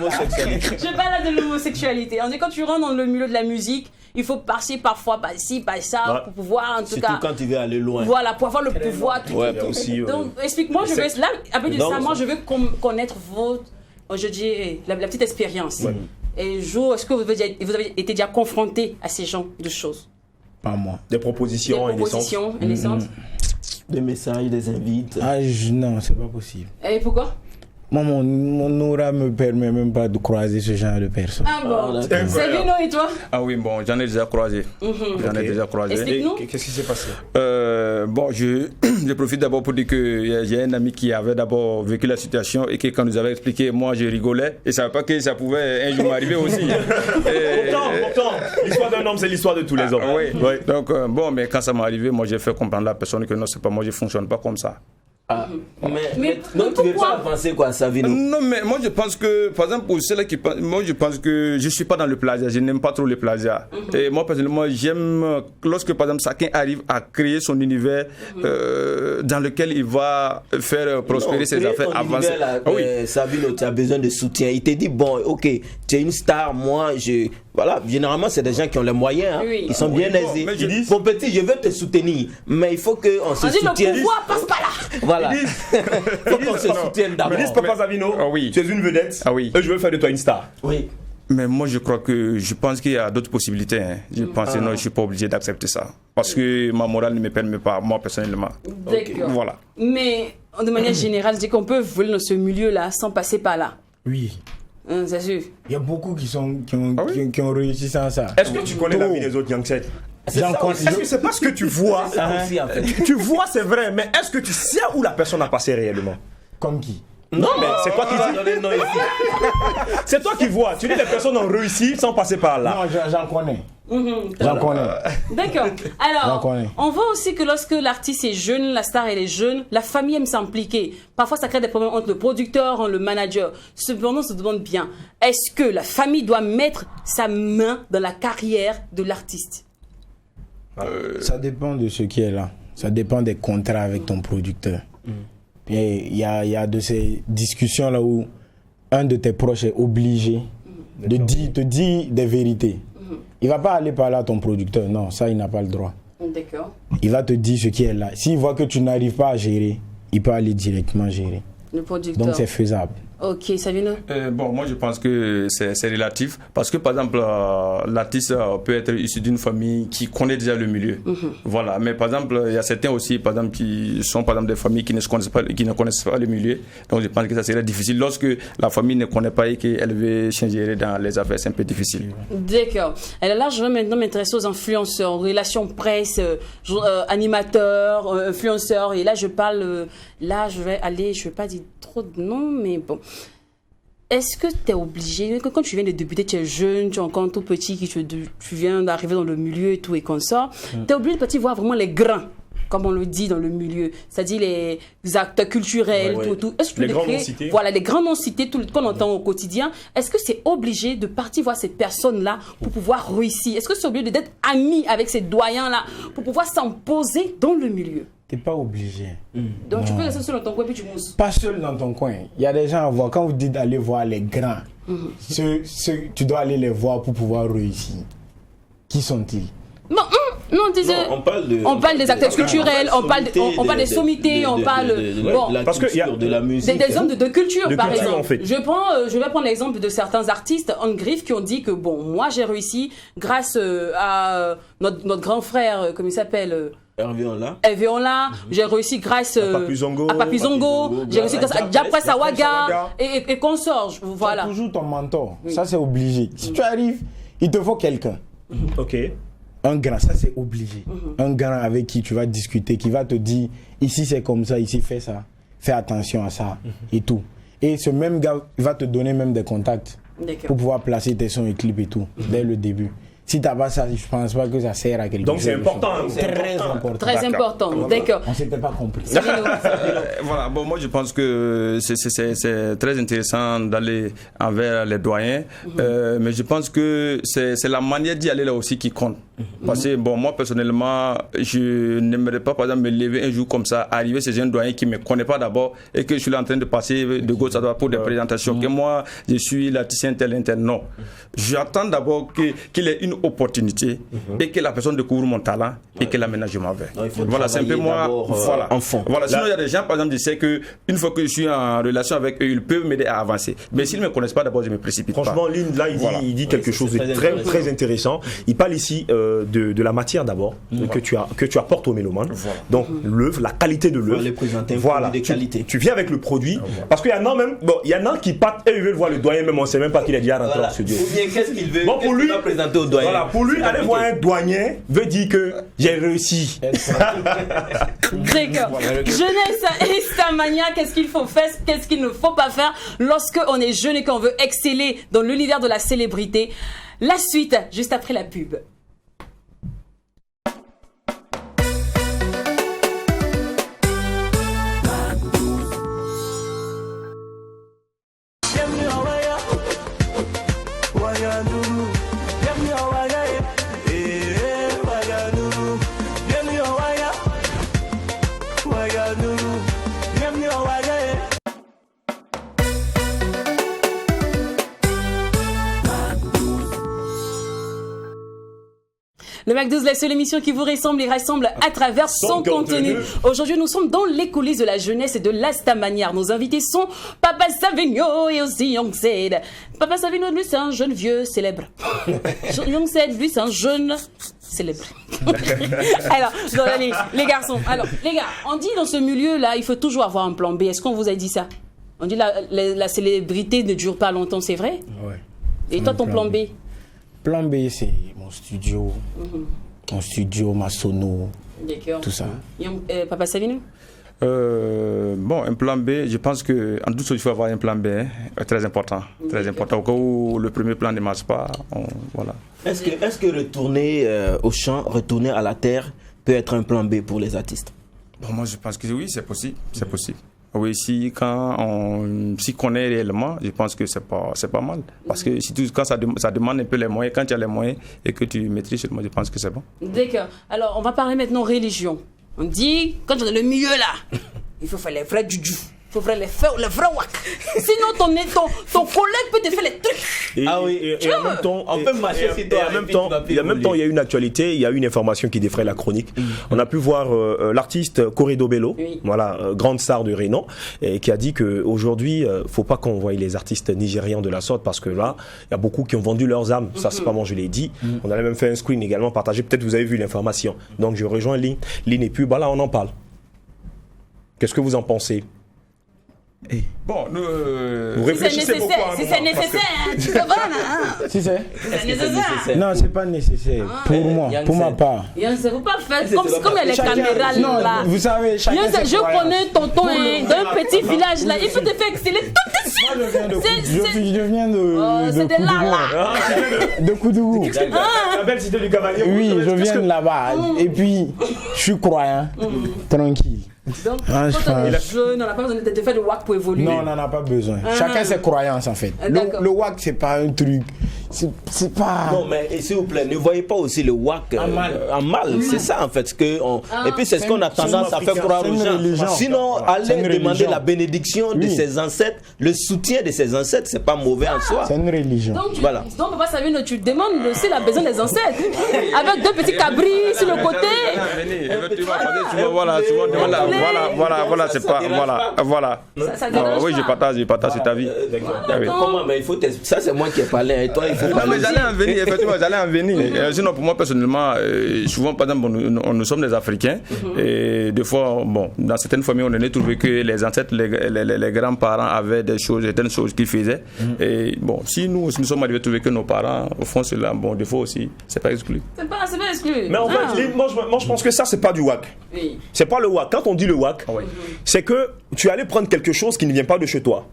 Je parle là de l'homosexualité. On dit, quand tu rentres dans le milieu de la musique, il faut passer parfois par-ci, par-ça, Ouais. pour pouvoir, en tout Surtout cas, quand tu veux aller loin. voilà, pour avoir le pouvoir. tout. Ouais, Aussi, Donc, explique-moi, je veux, là, après de Non, ça, moi, ça- je veux connaître votre, je dis, la petite expérience. Et jour, est-ce que vous avez été déjà confronté à ces genres de choses? Pas moi. Des Des propositions propositions indécentes. Des messages, des invites. Non, c'est pas possible. Et pourquoi? Moi, mon aura me permet même pas de croiser ce genre de personnes. Ah bon. Ah, d'accord. C'est Vino et toi? Ah oui, bon, j'en ai déjà croisé. J'en ai déjà croisé. Explique-nous. Qu'est-ce qui s'est passé? Bon, je profite d'abord pour dire que j'ai un ami qui avait d'abord vécu la situation et que quand nous avait expliqué, moi je rigolais et je savais pas que ça pouvait un jour m'arriver aussi. Et- Pourtant, l'histoire d'un homme, c'est l'histoire de tous les hommes. Ah, oui. Ouais. Donc bon, mais quand ça m'est arrivé, moi j'ai fait comprendre à la personne que non, c'est pas moi, je fonctionne pas comme ça. Mais donc tu veux pas avancer quoi, Savino? Non, mais moi je pense que, par exemple, pour ceux-là qui pensent, moi je pense que je suis pas dans le plagiat, je n'aime pas trop le plagiat. Et moi personnellement, j'aime lorsque par exemple chacun arrive à créer son univers dans lequel il va faire prospérer ses affaires, avancer. Savino, tu as besoin de soutien. Il te dit bon, ok, tu es une star, moi voilà, généralement c'est des gens qui ont les moyens, hein. Ils sont bien aisés. Mon petit, je veux te soutenir, mais il faut qu'on se soutienne. Le pouvoir passe pas là. Voilà. Faut qu'on se soutienne d'abord. Mais dis Papa Savino, tu es une vedette. Je veux faire de toi une star. Oui. Mais moi je pense qu'il y a d'autres possibilités. Hein. Je pense que non, je suis pas obligé d'accepter ça. Parce que ma morale ne me permet pas, moi personnellement. D'accord. Voilà. Mais de manière générale, je dis qu'on peut voler dans ce milieu-là sans passer par là. Oui. C'est sûr. Il y a beaucoup qui ont réussi sans ça. Est-ce que tu connais la vie des autres Youngset? Est-ce que c'est pas ce que tu vois? Tu vois, c'est vrai, mais est-ce que tu sais où la personne a passé réellement? Comme qui? Non, mais c'est toi qui dis. C'est toi qui vois. Tu dis les personnes ont réussi sans passer par là. Non, j'en connais. J'en connais. D'accord. Alors, on voit aussi que lorsque l'artiste est jeune, la star elle est jeune, la famille aime s'impliquer. Parfois, ça crée des problèmes entre le producteur et le manager. Cependant, on se demande bien, est-ce que la famille doit mettre sa main dans la carrière de l'artiste? Ça dépend de ce qui est là. Ça dépend des contrats avec ton producteur. Et il y a de ces discussions là où un de tes proches est obligé de te dire des vérités. Il va pas aller parler à ton producteur, non, ça il n'a pas le droit. D'accord. Il va te dire ce qui est là. S'il voit que tu n'arrives pas à gérer, il peut aller directement gérer. Le producteur. Donc c'est faisable. Ok, Savino? Bon, moi je pense que c'est relatif parce que par exemple l'artiste peut être issu d'une famille qui connaît déjà le milieu. Voilà, mais par exemple il y a certains aussi par exemple qui sont par exemple des familles qui ne connaissent pas le milieu. Donc je pense que ça serait difficile lorsque la famille ne connaît pas et qu'elle veut changer dans les affaires, c'est un peu difficile. D'accord. Alors là je vais maintenant m'intéresser aux influenceurs, aux relations presse, animateurs, influenceurs, et là je parle là je vais pas dire trop de noms, mais bon. Est-ce que tu es obligé, quand tu viens de débuter, tu es jeune, tu es encore tout petit, tu viens d'arriver dans le milieu et tout et comme ça, tu es obligé de voir vraiment les grains, comme on le dit dans le milieu, c'est-à-dire les acteurs culturels, tout. Est-ce que les grands non-cités. Voilà, les grands non-cités, tout qu'on entend au quotidien. Est-ce que c'est obligé de partir voir ces personnes-là pour pouvoir réussir? Est-ce que c'est obligé d'être ami avec ces doyens-là pour pouvoir s'imposer dans le milieu? T'es pas obligé. Donc tu peux rester seul dans ton coin puis tu mousses. Pas seul dans ton coin. Il y a des gens à voir. Quand vous dites d'aller voir les grands, tu dois aller les voir pour pouvoir réussir. Qui sont-ils? Bon, non, on parle des acteurs culturels, on parle des sommités, on parle parce qu'il y a de la musique, des hommes de culture, par exemple. En fait. Je vais prendre l'exemple de certains artistes en griffe qui ont dit que bon, moi j'ai réussi grâce à notre grand frère, comment il s'appelle, Hervé Onla, j'ai réussi grâce à Papi Zongo, j'ai réussi grâce à Diapres Sawaga et consorts. Voilà. Tu as toujours ton mentor, ça c'est obligé. Si tu arrives, il te faut quelqu'un. Ok. Un grand, ça c'est obligé. Un grand avec qui tu vas discuter, qui va te dire ici c'est comme ça, ici fais ça, fais attention à ça et tout. Et ce même gars va te donner même des contacts pour pouvoir placer tes sons et clips et tout dès le début. Si tu n'as pas ça, je ne pense pas que ça sert à quelque chose. Donc c'est important. Très important. Très important, d'accord. On ne s'était pas compris. Voilà, bon, moi je pense que c'est très intéressant d'aller envers les doyens, mais je pense que c'est la manière d'y aller là aussi qui compte. Parce que bon, moi personnellement, je n'aimerais pas par exemple me lever un jour comme ça, arriver chez un doyen qui ne me connaît pas d'abord et que je suis là en train de passer de gauche à droite pour des présentations, que moi je suis l'artiste tel. Non. J'attends d'abord qu'il ait une opportunité et que la personne découvre mon talent et que l'aménagement va. Voilà, c'est un peu moi. Voilà, sinon il y a des gens, par exemple, je sais qu'une fois que je suis en relation avec eux, ils peuvent m'aider à avancer. Mais s'ils ne me connaissent pas d'abord, je me précipite. Franchement, Lynn, là, il dit quelque chose de très intéressant. Il parle ici de la matière d'abord que tu apportes au mélomane. Donc l'œuvre, la qualité de l'œuvre. Voilà, tu viens avec le produit. Parce qu'il y en a même, il y en a qui partent et ils veulent voir le doyen, même on ne sait même pas qu'il est déjà rentré en studio. Ou bien qu'est-ce qu'il veut, pour lui présenter au doyen. Voilà, pour lui, aller voir un douanier veut dire que j'ai réussi. D'accord. Jeunesse et Starmania, qu'est-ce qu'il faut faire, qu'est-ce qu'il ne faut pas faire lorsqu'on est jeune et qu'on veut exceller dans l'univers de la célébrité. La suite, juste après la pub. Waganuru, bienvenue au Waga, Waganuru, bienvenue au Waga, Waganuru, bienvenue au Waga. Le Mac12, la seule émission qui vous ressemble et rassemble à travers son contenu. Aujourd'hui, nous sommes dans les coulisses de la jeunesse et de l'Astamaniar. Nos invités sont Papa Savigno et aussi Young Said. Papa Savigno, lui, c'est un jeune vieux célèbre. Young Said, lui, c'est un jeune célèbre. Alors, les garçons. Alors, les gars, on dit dans ce milieu-là, il faut toujours avoir un plan B. Est-ce qu'on vous a dit ça? On dit la célébrité ne dure pas longtemps, c'est vrai? Ouais. Et toi, ton plan B? Plan B, c'est mon studio, ma sono, tout ça. Papa Savigno? Bon, un plan B, je pense qu'en tout cas, il faut avoir un plan B, très important. Très important. Au cas où le premier plan ne marche pas, voilà. Est-ce que retourner au champ, retourner à la terre peut être un plan B pour les artistes? Bon, moi, je pense que oui, c'est possible. C'est possible. Oui, quand on s'y connaît réellement, je pense que c'est pas mal. Parce que quand ça demande un peu les moyens, quand tu as les moyens et que tu maîtrises, moi, je pense que c'est bon. D'accord. Alors, on va parler maintenant religion. On dit, quand on est dans le milieu là, il faut faire les vrais juju. Il faut faire les vrais wak. Sinon, ton collègue peut te faire les trucs. Et en même temps, en même temps, il y a une actualité, il y a une information qui défraie la chronique. On a pu voir l'artiste Corredo Bello, voilà, grande star du Rénan, qui a dit qu'aujourd'hui, faut pas qu'on voie les artistes nigérians de la sorte parce que là, il y a beaucoup qui ont vendu leurs âmes. Ça, c'est pas moi, je l'ai dit. On a même fait un screen également partagé. Peut-être vous avez vu l'information. Donc, je rejoins Lynn et puis, là, on en parle. Qu'est-ce que vous en pensez? Bon, vous réfléchissez beaucoup à un si moment, c'est nécessaire, tu peux voir, hein. Si c'est nécessaire. Non, c'est pas nécessaire. Pour moi, pour ma part. Il ne faut pas faire comme il y a les caméras là. Vous savez, chacun je connais tonton d'un petit village là. Il peut te faire exceller tout de suite. Je viens de Koudougou. La belle cité du Cavalier. Oui, je viens de là-bas. Et puis, je suis croyant, tranquille. Donc, quand on est jeune, on n'a pas besoin de faire de WAC pour évoluer. Non, on n'en a pas besoin. Chacun ses croyances en fait. Le WAC, c'est pas un truc. C'est pas. Non, mais s'il vous plaît, ne voyez pas aussi le WAC en mal. C'est ça en fait. Et puis c'est ce qu'on a tendance à faire croire aux gens. Sinon, aller demander la bénédiction de ses ancêtres, le soutien de ses ancêtres, c'est pas mauvais en soi. C'est une religion. Donc, Papa Savigno, tu demandes aussi la besoin des ancêtres. Avec deux petits cabris sur le côté. Voilà, c'est pas. Voilà. Oui, je partage cet avis. Comment? Mais il faut. Ça, c'est moi qui ai parlé. Et toi, il faut parler. Mais j'allais en venir. Sinon, pour moi, personnellement, souvent, par exemple, nous sommes des Africains. Et des fois, bon, dans certaines familles, on a trouvé que les ancêtres, les grands-parents avaient certaines choses qu'ils faisaient. Et bon, si nous sommes arrivés à trouver que nos parents font cela, bon, des fois aussi, c'est pas exclu. C'est pas exclu. Mais en fait, moi, je pense que ça, c'est pas du WAC. Oui. C'est pas le WAC. Quand on dit le WAC, c'est que tu es allé prendre quelque chose qui ne vient pas de chez toi.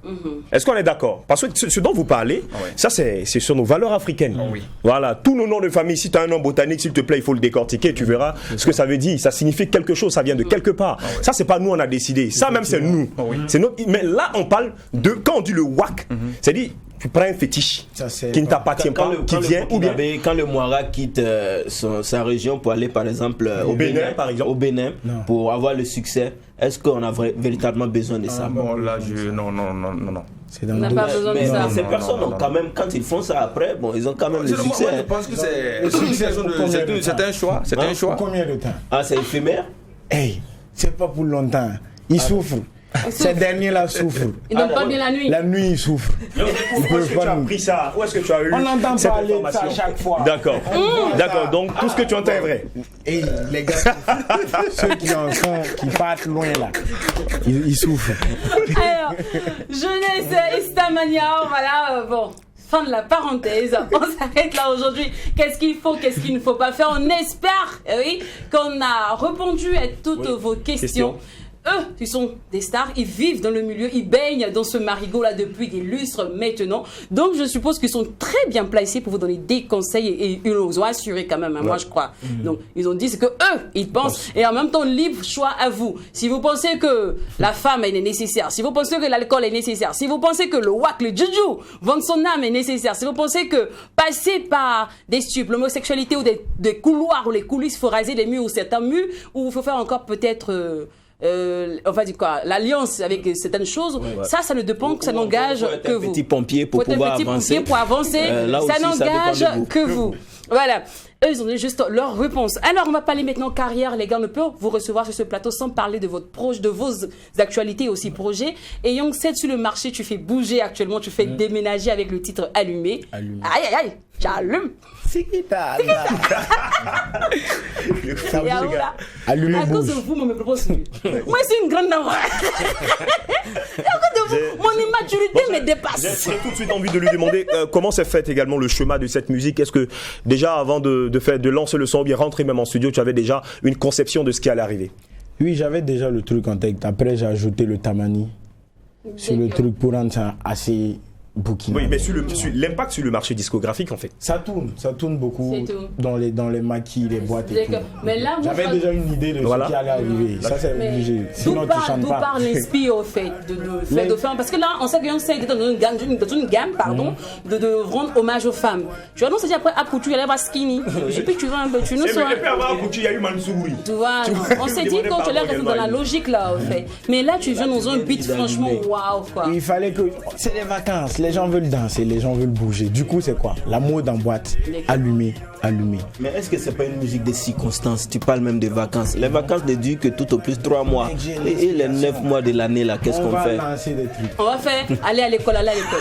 Est-ce qu'on est d'accord? Parce que ce dont vous parlez, ça, c'est sur nos valeurs africaines. Voilà, tous nos noms de famille, si tu as un nom botanique, s'il te plaît, il faut le décortiquer, tu verras ce que ça veut dire. Ça signifie quelque chose, ça vient de quelque part. Ça, c'est pas nous, on a décidé. Ça, même, c'est nous. C'est notre... Mais là, on parle de... Quand on dit le WAC, c'est-à-dire... Tu prends un fétiche qui ne t'appartient pas, qui vient ou bien... Quand le Moira quitte sa région pour aller par exemple au Bénin, pour avoir le succès, est-ce qu'on a véritablement besoin de ça? Bon, là, non. On n'a pas besoin de ça. Ces personnes ont quand même, quand ils font ça après, bon, ils ont quand même le succès. Moi, je pense que c'est un choix. C'est un choix. Combien de temps? Ah, c'est éphémère? Hey, c'est pas pour longtemps. Ils souffrent. Ces derniers-là souffrent. Ils dorment pas bien la nuit. La nuit, ils souffrent. Où est-ce que tu as appris ça? Où est-ce que tu as eu On entend cette parler de information? ça chaque fois. D'accord. D'accord. Donc tout ce que tu entends est vrai. Et les gars, ceux qui en sont, qui partent loin là, ils souffrent. Alors, jeunesse Astamaniar, voilà, bon. Fin de la parenthèse, on s'arrête là aujourd'hui. Qu'est-ce qu'il faut, qu'est-ce qu'il ne faut pas faire? On espère, qu'on a répondu à toutes vos questions. eux, ils sont des stars, ils vivent dans le milieu, ils baignent dans ce marigot-là depuis des lustres maintenant. Donc, je suppose qu'ils sont très bien placés pour vous donner des conseils et ils nous ont assuré quand même, hein, moi je crois. Donc, ils ont dit ce que eux, ils pensent et en même temps, libre choix à vous. Si vous pensez que la femme elle est nécessaire, si vous pensez que l'alcool est nécessaire, si vous pensez que le wak, le juju, vendre son âme est nécessaire, si vous pensez que passer par des stupes, l'homosexualité ou des couloirs ou les coulisses, il faut raser les murs ou certains murs, ou il faut faire encore peut-être... on va dire quoi, l'alliance avec certaines choses, ça ne dépend que ça n'engage que vous. Petit pompier pour pouvoir avancer. Pour avancer, ça n'engage que vous. Voilà. Eux, ils ont donné juste leur réponse. Alors, on va parler maintenant carrière. Les gars, on ne peut vous recevoir sur ce plateau sans parler de votre proche, de vos actualités et aussi projets. Et Young 7 sur le marché, tu fais bouger actuellement, tu fais déménager avec le titre Allumé. Aïe, aïe, aïe, j'allume. Allumé à cause de bouge. vous, moi, me propose mieux. Moi, c'est une grande enfant. À cause de vous, mon immaturité me dépasse. J'ai tout de suite envie de lui demander comment s'est fait également le chemin de cette musique. Est-ce que déjà avant de lancer le son, bien rentrer même en studio, tu avais déjà une conception de ce qui allait arriver? Oui, j'avais déjà le truc en tête. Après, j'ai ajouté le tamani sur le truc pour rendre ça assez bouquinant. Oui, mais sur l'impact sur le marché discographique en fait. Ça tourne beaucoup dans les maquis, les boîtes et tout. Mais là, j'avais déjà une idée de ce qui allait arriver. Ça, c'est obligé. Sinon, tu chantes d'où pas. part l'inspire au fait de faire, parce que là, on sait que Young était dans une gamme, de rendre hommage aux femmes. Tu vois, non, c'est dit après, Apoutu, il y a Skinny. Et puis tu vas un peu, tu nous sois. Et puis avant Apoutu, il y a eu Mansouri. Tu vois, on s'est dit quand tu l'as resté dans la logique là, au fait. Mais là, tu viens dans un beat, franchement, waouh, quoi. Il fallait que. C'est les vacances. Les gens veulent danser, les gens veulent bouger. Du coup, c'est quoi? La mode en boîte. Allumé. Mais est-ce que c'est pas une musique des circonstances? Tu parles même des vacances. Les vacances ne durent que tout au plus 3 mois. Et les 9 mois de l'année là, qu'est-ce qu'on fait? On va lancer des trucs. On va faire aller à l'école, aller à l'école.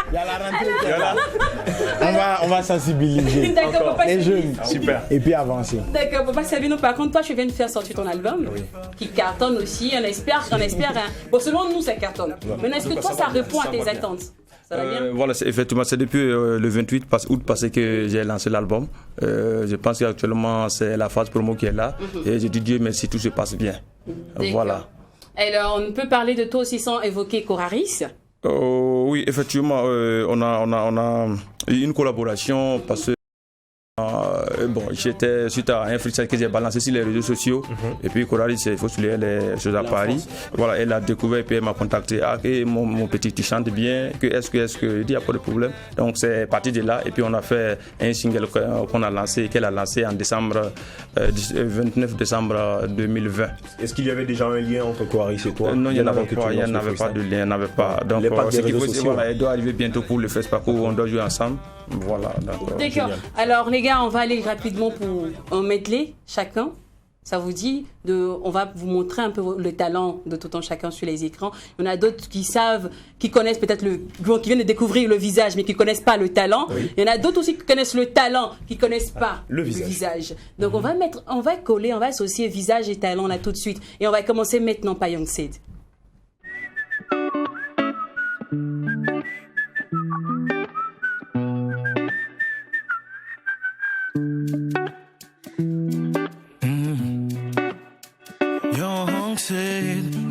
Il y a la rentrée. On va sensibiliser les jeunes. Super. Et puis avancer. D'accord, Papa Sabino, par contre, toi, tu viens de faire sortir ton album qui cartonne aussi. On espère. Hein. Bon, selon nous, ça cartonne. Mais est-ce que toi, ça répond à tes attentes? Ça va bien? Voilà, effectivement, c'est depuis le 28 août passé que j'ai lancé l'album. Je pense qu'actuellement, c'est la phase promo qui est là. Et je dis Dieu merci, tout se passe bien. Voilà. Alors, on peut parler de toi aussi sans évoquer Coraris. Oui, effectivement, on a eu une collaboration parce que bon, j'étais suite à un freestyle que j'ai balancé sur les réseaux sociaux. Et puis Coraris, il faut souligner les choses à Paris. Voilà, elle a découvert et puis elle m'a contacté. Ah, et mon petit, tu chantes bien. Est-ce que il dit, il n'y a pas de problème. Donc c'est parti de là. Et puis on a fait un single qu'on a lancé, qu'elle a lancé en décembre, 29 décembre 2020. Est-ce qu'il y avait déjà un lien entre Coraris et toi? Non, il n'y en avait pas de lien. Donc ce qu'il faut, c'est voilà, elle doit arriver bientôt pour le festival où on doit jouer ensemble. Voilà, d'accord. Alors les gars, on va aller rapidement pour un medley chacun. Ça vous dit on va vous montrer un peu le talent de tout un chacun sur les écrans. Il y en a d'autres qui savent, qui connaissent peut-être qui viennent de découvrir le visage, mais qui connaissent pas le talent. Oui. Il y en a d'autres aussi qui connaissent le talent, qui connaissent pas le visage. Donc on va coller, on va associer visage et talent là tout de suite. Et on va commencer maintenant par Young Sid.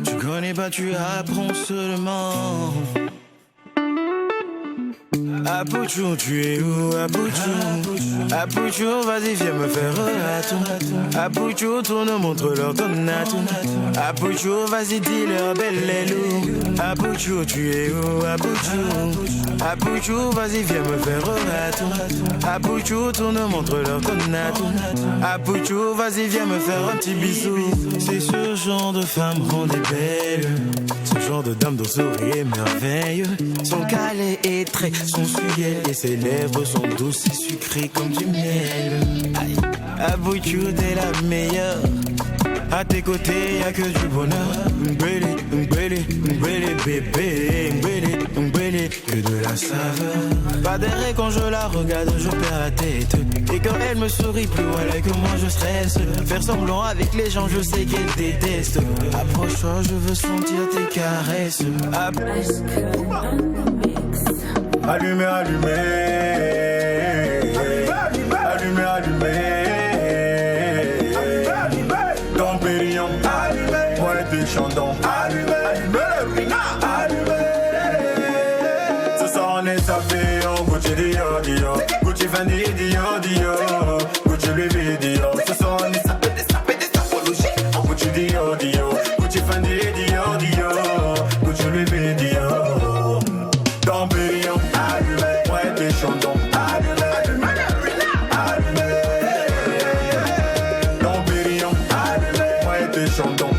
Tu connais pas, tu apprends seulement. Apouchou, tu es où, Apouchou? Apouchou, vas-y, viens me faire un Apouchou, tourne, montre-leur ton atout. Apouchou, vas-y, dis-leur belle et loup. Apouchou, tu es où, Apouchou? Apouchou, vas-y, viens me faire un Apouchou, tourne, montre-leur ton atout. Apouchou, vas-y, viens me faire un petit bisou. C'est ce genre de femme ronde et belle, ce genre de dame dont sourire est merveilleux. Son calais est très, son sujet et ses lèvres sont douces et sucrées comme du miel. Aïe. Apouchou, t'es la meilleure. À tes côtés, y'a que du bonheur. Ngbélé, bébé. Ngbélé, que de la saveur. Pas d'arrêt quand je la regarde, je perds la tête. Et quand elle me sourit plus, voilà que moi je stresse. Faire semblant avec les gens, je sais qu'elle déteste. Approche-toi, je veux sentir tes caresses. Allumé, allumé. Allumé, allumé. Tempérillon. Allumé, chantons.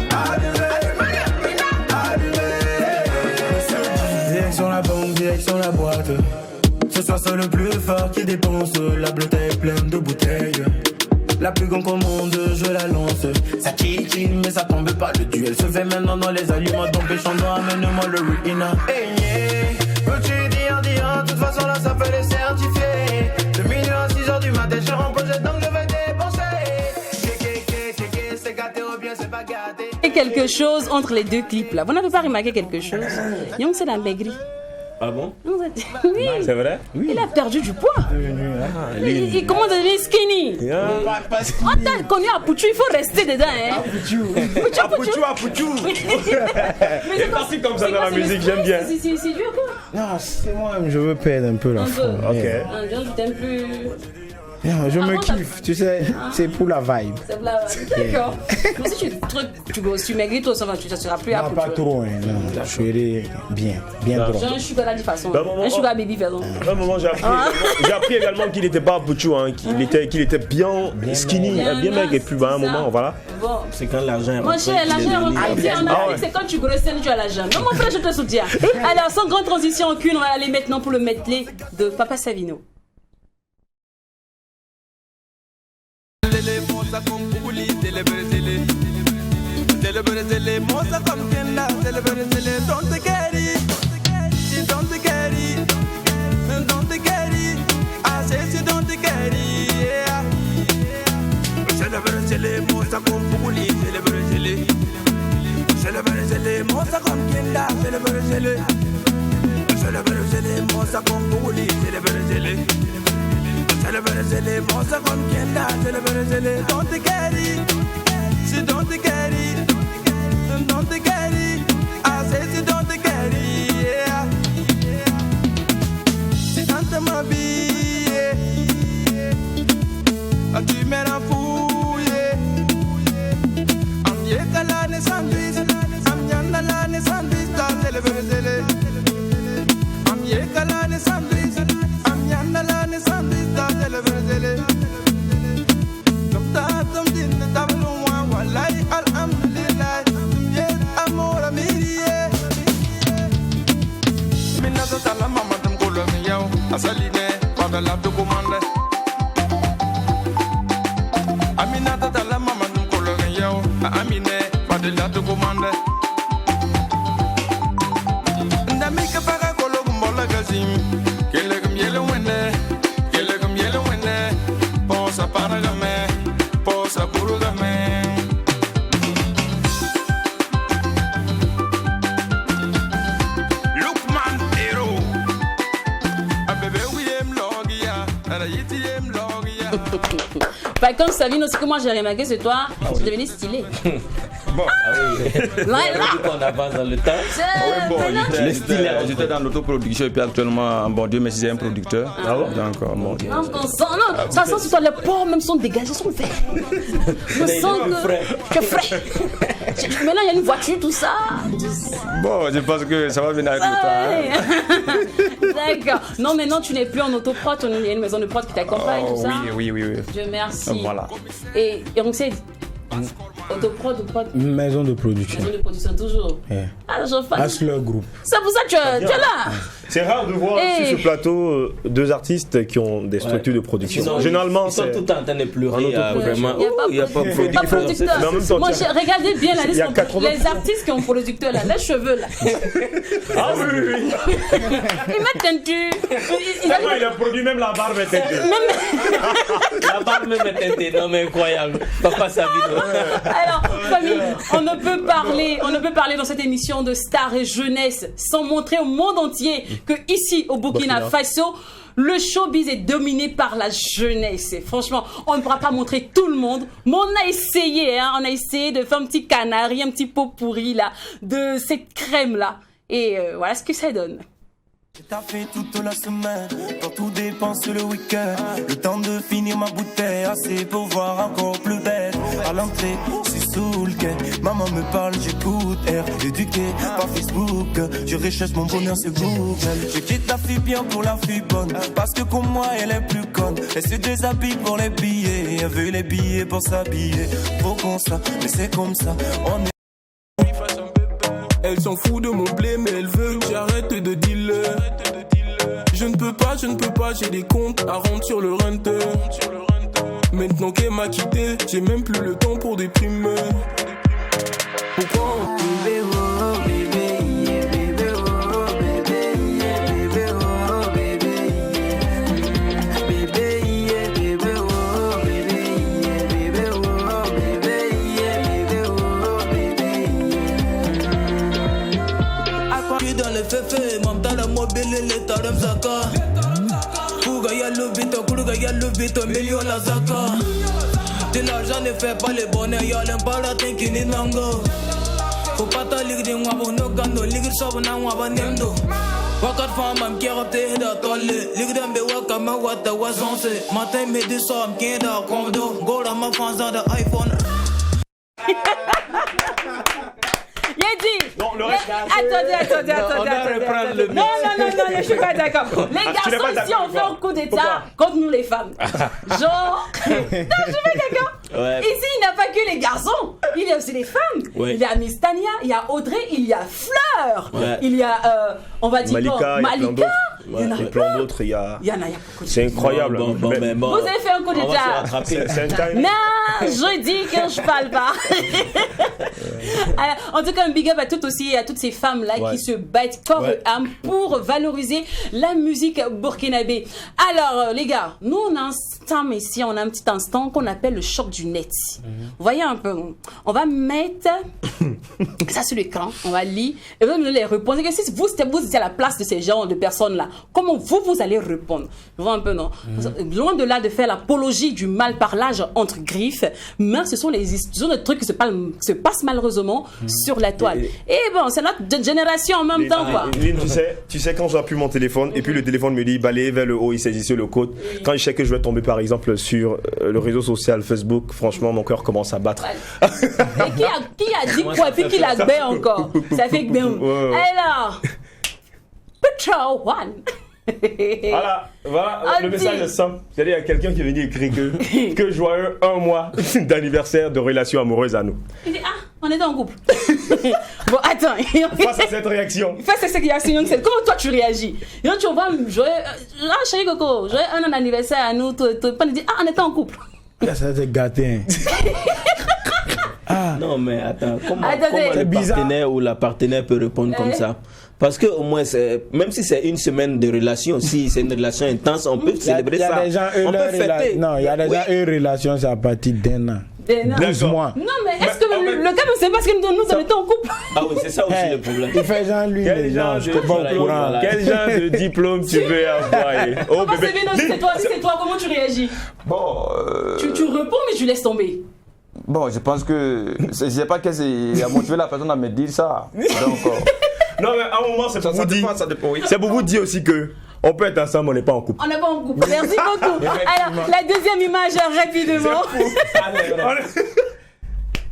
Direction la banque, direction la boîte. Ce soir c'est le plus fort qui dépense. La bleuette est pleine de bouteilles. La plus grande commande, je la lance. Ça chichi, mais ça tombe pas. Le duel se fait maintenant dans les aliments. Donc péchant, amène-moi le ruina. Hey, yeah. Peux-tu dire, de toute façon là ça fait les certifiés. De minuit à 6h du matin, je suis en projet donc je vais dépenser. C'est gâté ou bien c'est pas gâté. Et quelque chose entre les deux clips là. Vous n'avez pas remarqué quelque chose? Young c'est la maigri. Ah bon? Oui. C'est vrai? Oui. Il a perdu du poids. Il commence à devenir skinny. On t'a connu à Pouchou, il faut rester dedans. Hein. Pouchou. C'est parti comme ça dans la musique, j'aime bien. C'est dur quoi? Non, c'est moi-même, je veux perdre un peu la forme. Ok. Je t'aime plus. Non, je me kiffe, tu sais, c'est pour la vibe. D'accord. Mais si tu maigris, toi, ça ne sera plus à Non, pas trop, hein, non, je serai bien droit. J'ai un sugar là de façon. Un sugar baby, pardon. À un moment, j'ai appris également qu'il n'était pas Pouchou, hein, qu'il était bien skinny, bien maigre, et puis à un moment, voilà. Bon. C'est quand l'argent est Mon cher, l'argent est rentré. En Afrique, c'est quand tu grossis, tu as l'argent. Non, mon frère, je te soutiens. Alors, sans grande transition aucune, on va aller maintenant pour le medley de Papa Savino. Tu mets la fouille, am yekala ne sandwich, am yandala ne sandwich, am yekala ne sandwich, am yandala ne sandwich, tom din tablu wa wallahi alhamdulillah, yet amor amirie. Minna to tala mama dum kolo mi yaw, asaline pada la to commande. Aminata tala mama dum kolo mi yaw, amine pada la to commande. Ndamika para kolo gumbola gazim, kelegum yelo wende, posa para game, posa puru game. Lukman hero, a bébé oui aime logia, a yiti aime logia. Par contre, Savino, ce que moi j'ai remarqué, c'est toi, tu es devenu stylé. Bon. On avance dans le temps. J'étais dans l'autoproduction et puis actuellement, bon Dieu merci, j'ai un producteur. Ah bon? Donc, bon. Non, ça sent sur toi, les pores même sont dégagés, sont verts. Je sens que tu es frais. Maintenant, il y a une voiture, tout ça. Bon, je pense que ça va venir avec le temps. Hein. D'accord. Non, maintenant, tu n'es plus en autoprod, il y a une maison de prod qui t'accompagne, tout ça. Oui. Dieu merci. Voilà. Et on sait, autoprod ou prod? Maison de production. Maison de production, toujours. Yeah. Ah, je fais. Hustler Group. C'est pour ça que tu es là. C'est rare de voir sur ce plateau deux artistes qui ont des structures de production. Généralement, ils sont tout en train de pleurer. Vraiment, il n'y a pas de Pas producteur. Mais en même temps, Moi, regardez bien la il y a liste. 80. Les artistes qui ont producteur là, les cheveux là. Ah oui. Ils mettent teinture. Il a produit même la barbe et teintée. La barbe même est teintée, non mais incroyable. Papa Savino. Alors, famille, on ne peut parler dans cette émission de stars et jeunesse sans montrer au monde entier que ici, au Burkina Faso, le showbiz est dominé par la jeunesse. Et franchement, on ne pourra pas montrer tout le monde, mais on a essayé, on a essayé de faire un petit canari, un petit pot pourri là, de cette crème là. Et voilà ce que ça donne. J'ai taffé toute la semaine, pour tout dépense le week-end. Le temps de finir ma bouteille, assez pour voir encore plus bête. À l'entrée, sous le quai. Maman me parle, j'écoute air éduqué par Facebook. Je recherche mon bonheur sur Google. Je quitte la fille bien pour la fille bonne, parce que comme moi elle est plus conne. Elle se déshabille pour les billets, elle veut les billets pour s'habiller. Trop con ça, mais c'est comme ça. On est. Elle s'en fout de mon blé, mais elle veut que j'arrête de dealer. Je ne peux pas, j'ai des comptes à rendre sur le renter. Maintenant qu'elle m'a quitté, j'ai même plus le temps pour déprimer. Pourquoi bébé, oh bébé, yeah, bébé, oh bébé, yeah, bébé, oh bébé, yeah. Bébé, yeah, bébé, oh bébé, yeah, bébé, oh bébé, yeah, bébé, oh bébé, yeah. Aqua dans le féfé, mam dans la mobile, l'état de Mzaka. Kuga ya le vito, kuga ya le vito, million la zaka. De l'argent ne fait pas le bonheur, y'a l'impala thinking in nango. Faut pas ta ligue de moi pour no gando, ligue de sobo na moi banendo. Wakat fam am kera te da tolle, ligue d'ambe waka ma wata wasonse. Matin midi soir am kenda kondo, gola ma fanza da iPhone. Yedi. Non, le reste. Attendez. On va reprendre le Non, je suis pas d'accord. Les garçons, ici, on fait un coup d'état contre nous les femmes. Genre. Non, je suis pas d'accord. Ouais. Ici, il n'y a pas que les garçons. Il y a aussi les femmes. Ouais. Il y a Miss Tania, il y a Audrey, il y a Fleur. Ouais. Il y a, on va dire Malika, Malika. il y a plein d'autres. Il y a beaucoup de C'est incroyable. Bon, mais bon. Vous avez fait un coup On va se d'état. rattraper. C'est un time. Non, je dis que je parle pas. Alors, en tout cas, un big up à toutes aussi, à toutes ces femmes-là Ouais. qui se battent corps et âme pour valoriser la musique burkinabé. Alors, les gars, nous, on a un instant ici, on a un petit instant qu'on appelle le choc du net. Vous voyez un peu, on va mettre ça sur l'écran, on va lire, et vous allez nous les répondre. Et si vous étiez à la place de ces gens, de personnes-là, comment vous allez répondre? Vous voyez un peu, non? Loin de là de faire l'apologie du mal parlage entre griffes, mais ce sont des trucs qui se passent malheureusement sur la toile. Et bon, c'est notre génération en même temps, quoi. Lynn, tu sais, quand j'appuie mon téléphone et puis le téléphone me dit balayez vers le haut, il saisissait le code. Quand je sais que je vais tomber par exemple sur le réseau social Facebook, franchement mon cœur commence à battre. Et qui a dit quoi? Et puis qui l'a bé encore? Ça fait que bien. Alors, Petro One. Voilà, le message est simple. C'est-à-dire, il y a quelqu'un qui est venu écrire que joyeux 1 mois d'anniversaire de relation amoureuse à nous. Il dit, on est en couple. Bon, attends. Face à cette réaction. Face à cette réaction, comment toi tu réagis? Donc, tu vas joyeux, chérie Coco, joyeux 1 an d'anniversaire à nous, tu pas dire, on est en couple. Ça, c'est gâté. Non, mais attends, comment C'est le bizarre. partenaire ou la partenaire peut répondre comme ça? Parce que au moins, même si c'est une semaine de relation, si c'est une relation intense, on peut célébrer ça. Il y a des gens, on peut fêter. non, il y a des gens, une relation, c'est à partir d'un an. 12 mois. Non, mais est-ce que le gars, c'est parce que nous on était en couple? Ah oui, c'est ça aussi le problème. Il fait genre lui, les gens, je suis pas au courant. Quel genre de diplôme tu veux avoir? Oh Comment bébé. c'est toi, comment tu réagis? Bon, Tu réponds, mais tu laisses tomber. bon, je pense que je sais pas qu'est-ce qui a motivé la personne à me dire ça. Donc, Non, mais à un moment, c'est pour vous dire. ça dépend, oui. C'est pour vous dire aussi que on peut être ensemble, on n'est pas en couple. On n'est pas en couple. Merci beaucoup. Alors, la deuxième image, rapidement.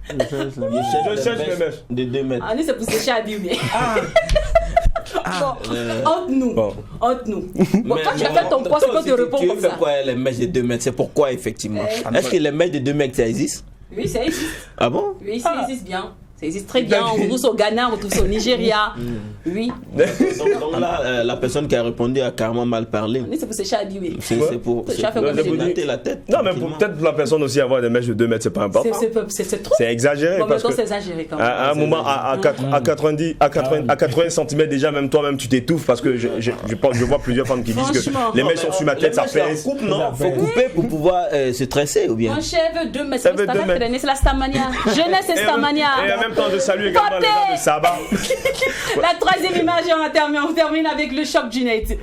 Je cherche mes mèches. De 2 mètres. Ah, nous, c'est pour sécher à Bible. Bon, entre nous. Bon, toi, tu as fait ton poids, c'est quand tu réponds tu comme fais ça. quoi les mèches de 2 mètres? C'est pourquoi effectivement? Est-ce que les mèches de 2 mètres ça existe? Oui, ça existe. Ah bon? Oui, ça existe bien. Ça existe très bien. On retrouve ça au Ghana, on retrouve ça au Nigeria. Oui. Donc là, la personne qui a répondu a carrément mal parlé. C'est pour sécher à Bible. C'est pour Tu as fait quoi? se la tête. Non, mais peut-être pour la personne aussi avoir des mèches de 2 mètres, c'est pas important. C'est trop. C'est exagéré. Bon, Parce mais que c'est exagéré quand même. à un moment, à 80 cm déjà, même toi-même, tu t'étouffes parce que je vois plusieurs femmes qui disent que les mèches sont sur ma tête, ça pèse. Coupe, non? Faut couper pour pouvoir se tresser ou bien? Mon chef, 2 mètres. C'est la Stamania. Jeunesse et Stamania. Et en même temps, je salue également les gens de Saba. La troisième image, on termine avec le choc du net.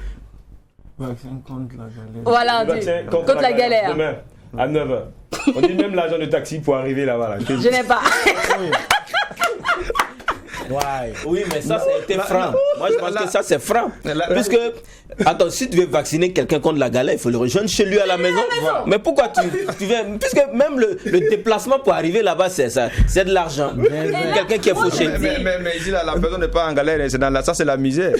Vaccin contre la galère. Voilà, contre la galère. Demain, à 9h. On dit même l'agent de taxi pour arriver là-bas. Là. Je n'ai pas. Ouais. Oui, mais ça a été franc. Moi, je pense que ça, c'est franc. Puisque, attends, si tu veux vacciner quelqu'un contre la galère, il faut le rejoindre chez lui à la maison. Mais pourquoi tu viens? Puisque même le déplacement pour arriver là-bas, c'est ça. C'est de l'argent. Quelqu'un qui est fauché. Mais ici, là, la personne n'est pas en galère. Ça, c'est la misère.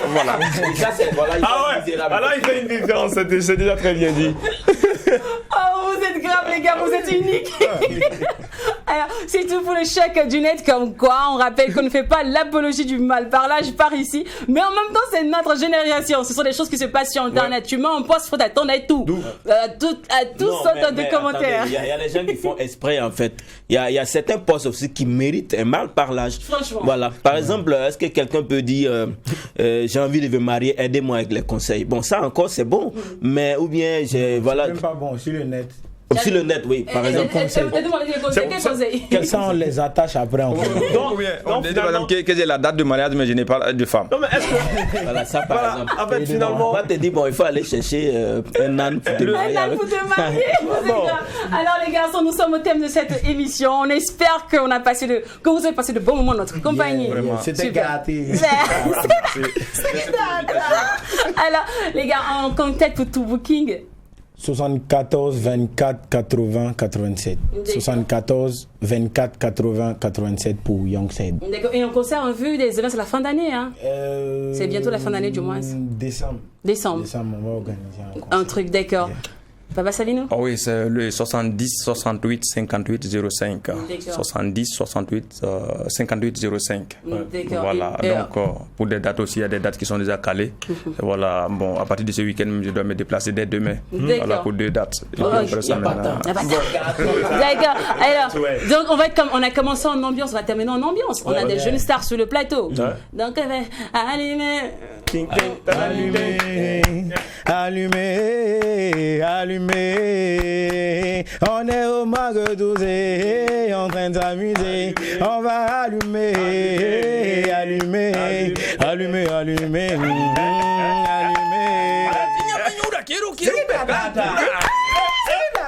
Voilà. Ça, c'est, voilà, Alors, il fait une différence. C'est déjà très bien dit. Oh, vous êtes graves, les gars, vous êtes uniques. Alors, c'est tout pour le choc du net. Comme quoi, on rappelle qu'on ne fait pas l'apologie du mal parlage par ici. Mais en même temps, c'est notre génération. Ce sont des choses qui se passent sur Internet. Tu mets en poste, faut t'attendre à tout. À toutes sortes de commentaires. Il y a des gens qui font exprès, en fait. Il y a certains postes aussi qui méritent un mal parlage. Franchement. Voilà. Par exemple, est-ce que quelqu'un peut dire j'ai envie de me marier, aidez-moi avec les conseils. Bon, ça encore, c'est bon. Mais, ou bien, voilà. C'est même pas bon, sur le net. Sur le net, oui, par exemple. Quels sont les attaches après en fait? On dit par exemple que j'ai la date de mariage, mais je n'ai pas de femme. Non, mais est-ce que. Voilà, ça par exemple. En fait, finalement. On va te dire, bon, il faut aller chercher un âne pour te marier. Un âne pour te marier. Alors, les garçons, nous sommes au thème de cette émission. On espère que vous avez passé de bons moments dans notre compagnie. C'était gâté. Alors, les gars, en contact pour tout booking. 74 24 80 87. 74 24 80 87 pour Young Said. D'accord. Et on concert en vue des événements, c'est la fin d'année, hein? C'est bientôt la fin d'année du mois. Décembre. Décembre, on va organiser un truc, d'accord. Yeah. Papa Salino? Ah oui, c'est le 70 68 58 05. 70 68 58 05. D'accord. Voilà, donc pour des dates aussi, il y a des dates qui sont déjà calées. Voilà, bon, à partir de ce week-end, je dois me déplacer dès demain. Voilà, pour 2 dates. Et puis après ça, maintenant. D'accord. Alors, donc on a commencé en ambiance, on va terminer en ambiance. On a des jeunes stars sur le plateau. Donc, allumez. Allumez. On est au Mague-Douzé, en train de s'amuser. On va allumer.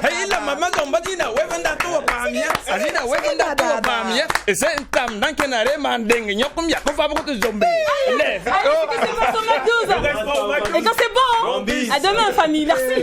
Hey, la mama gombatina wevenda to pamia azina wevenda to pamia esentam dankenare mandeng nyokum ya ko fabu ko zombe et quand c'est bon, à demain famille, merci.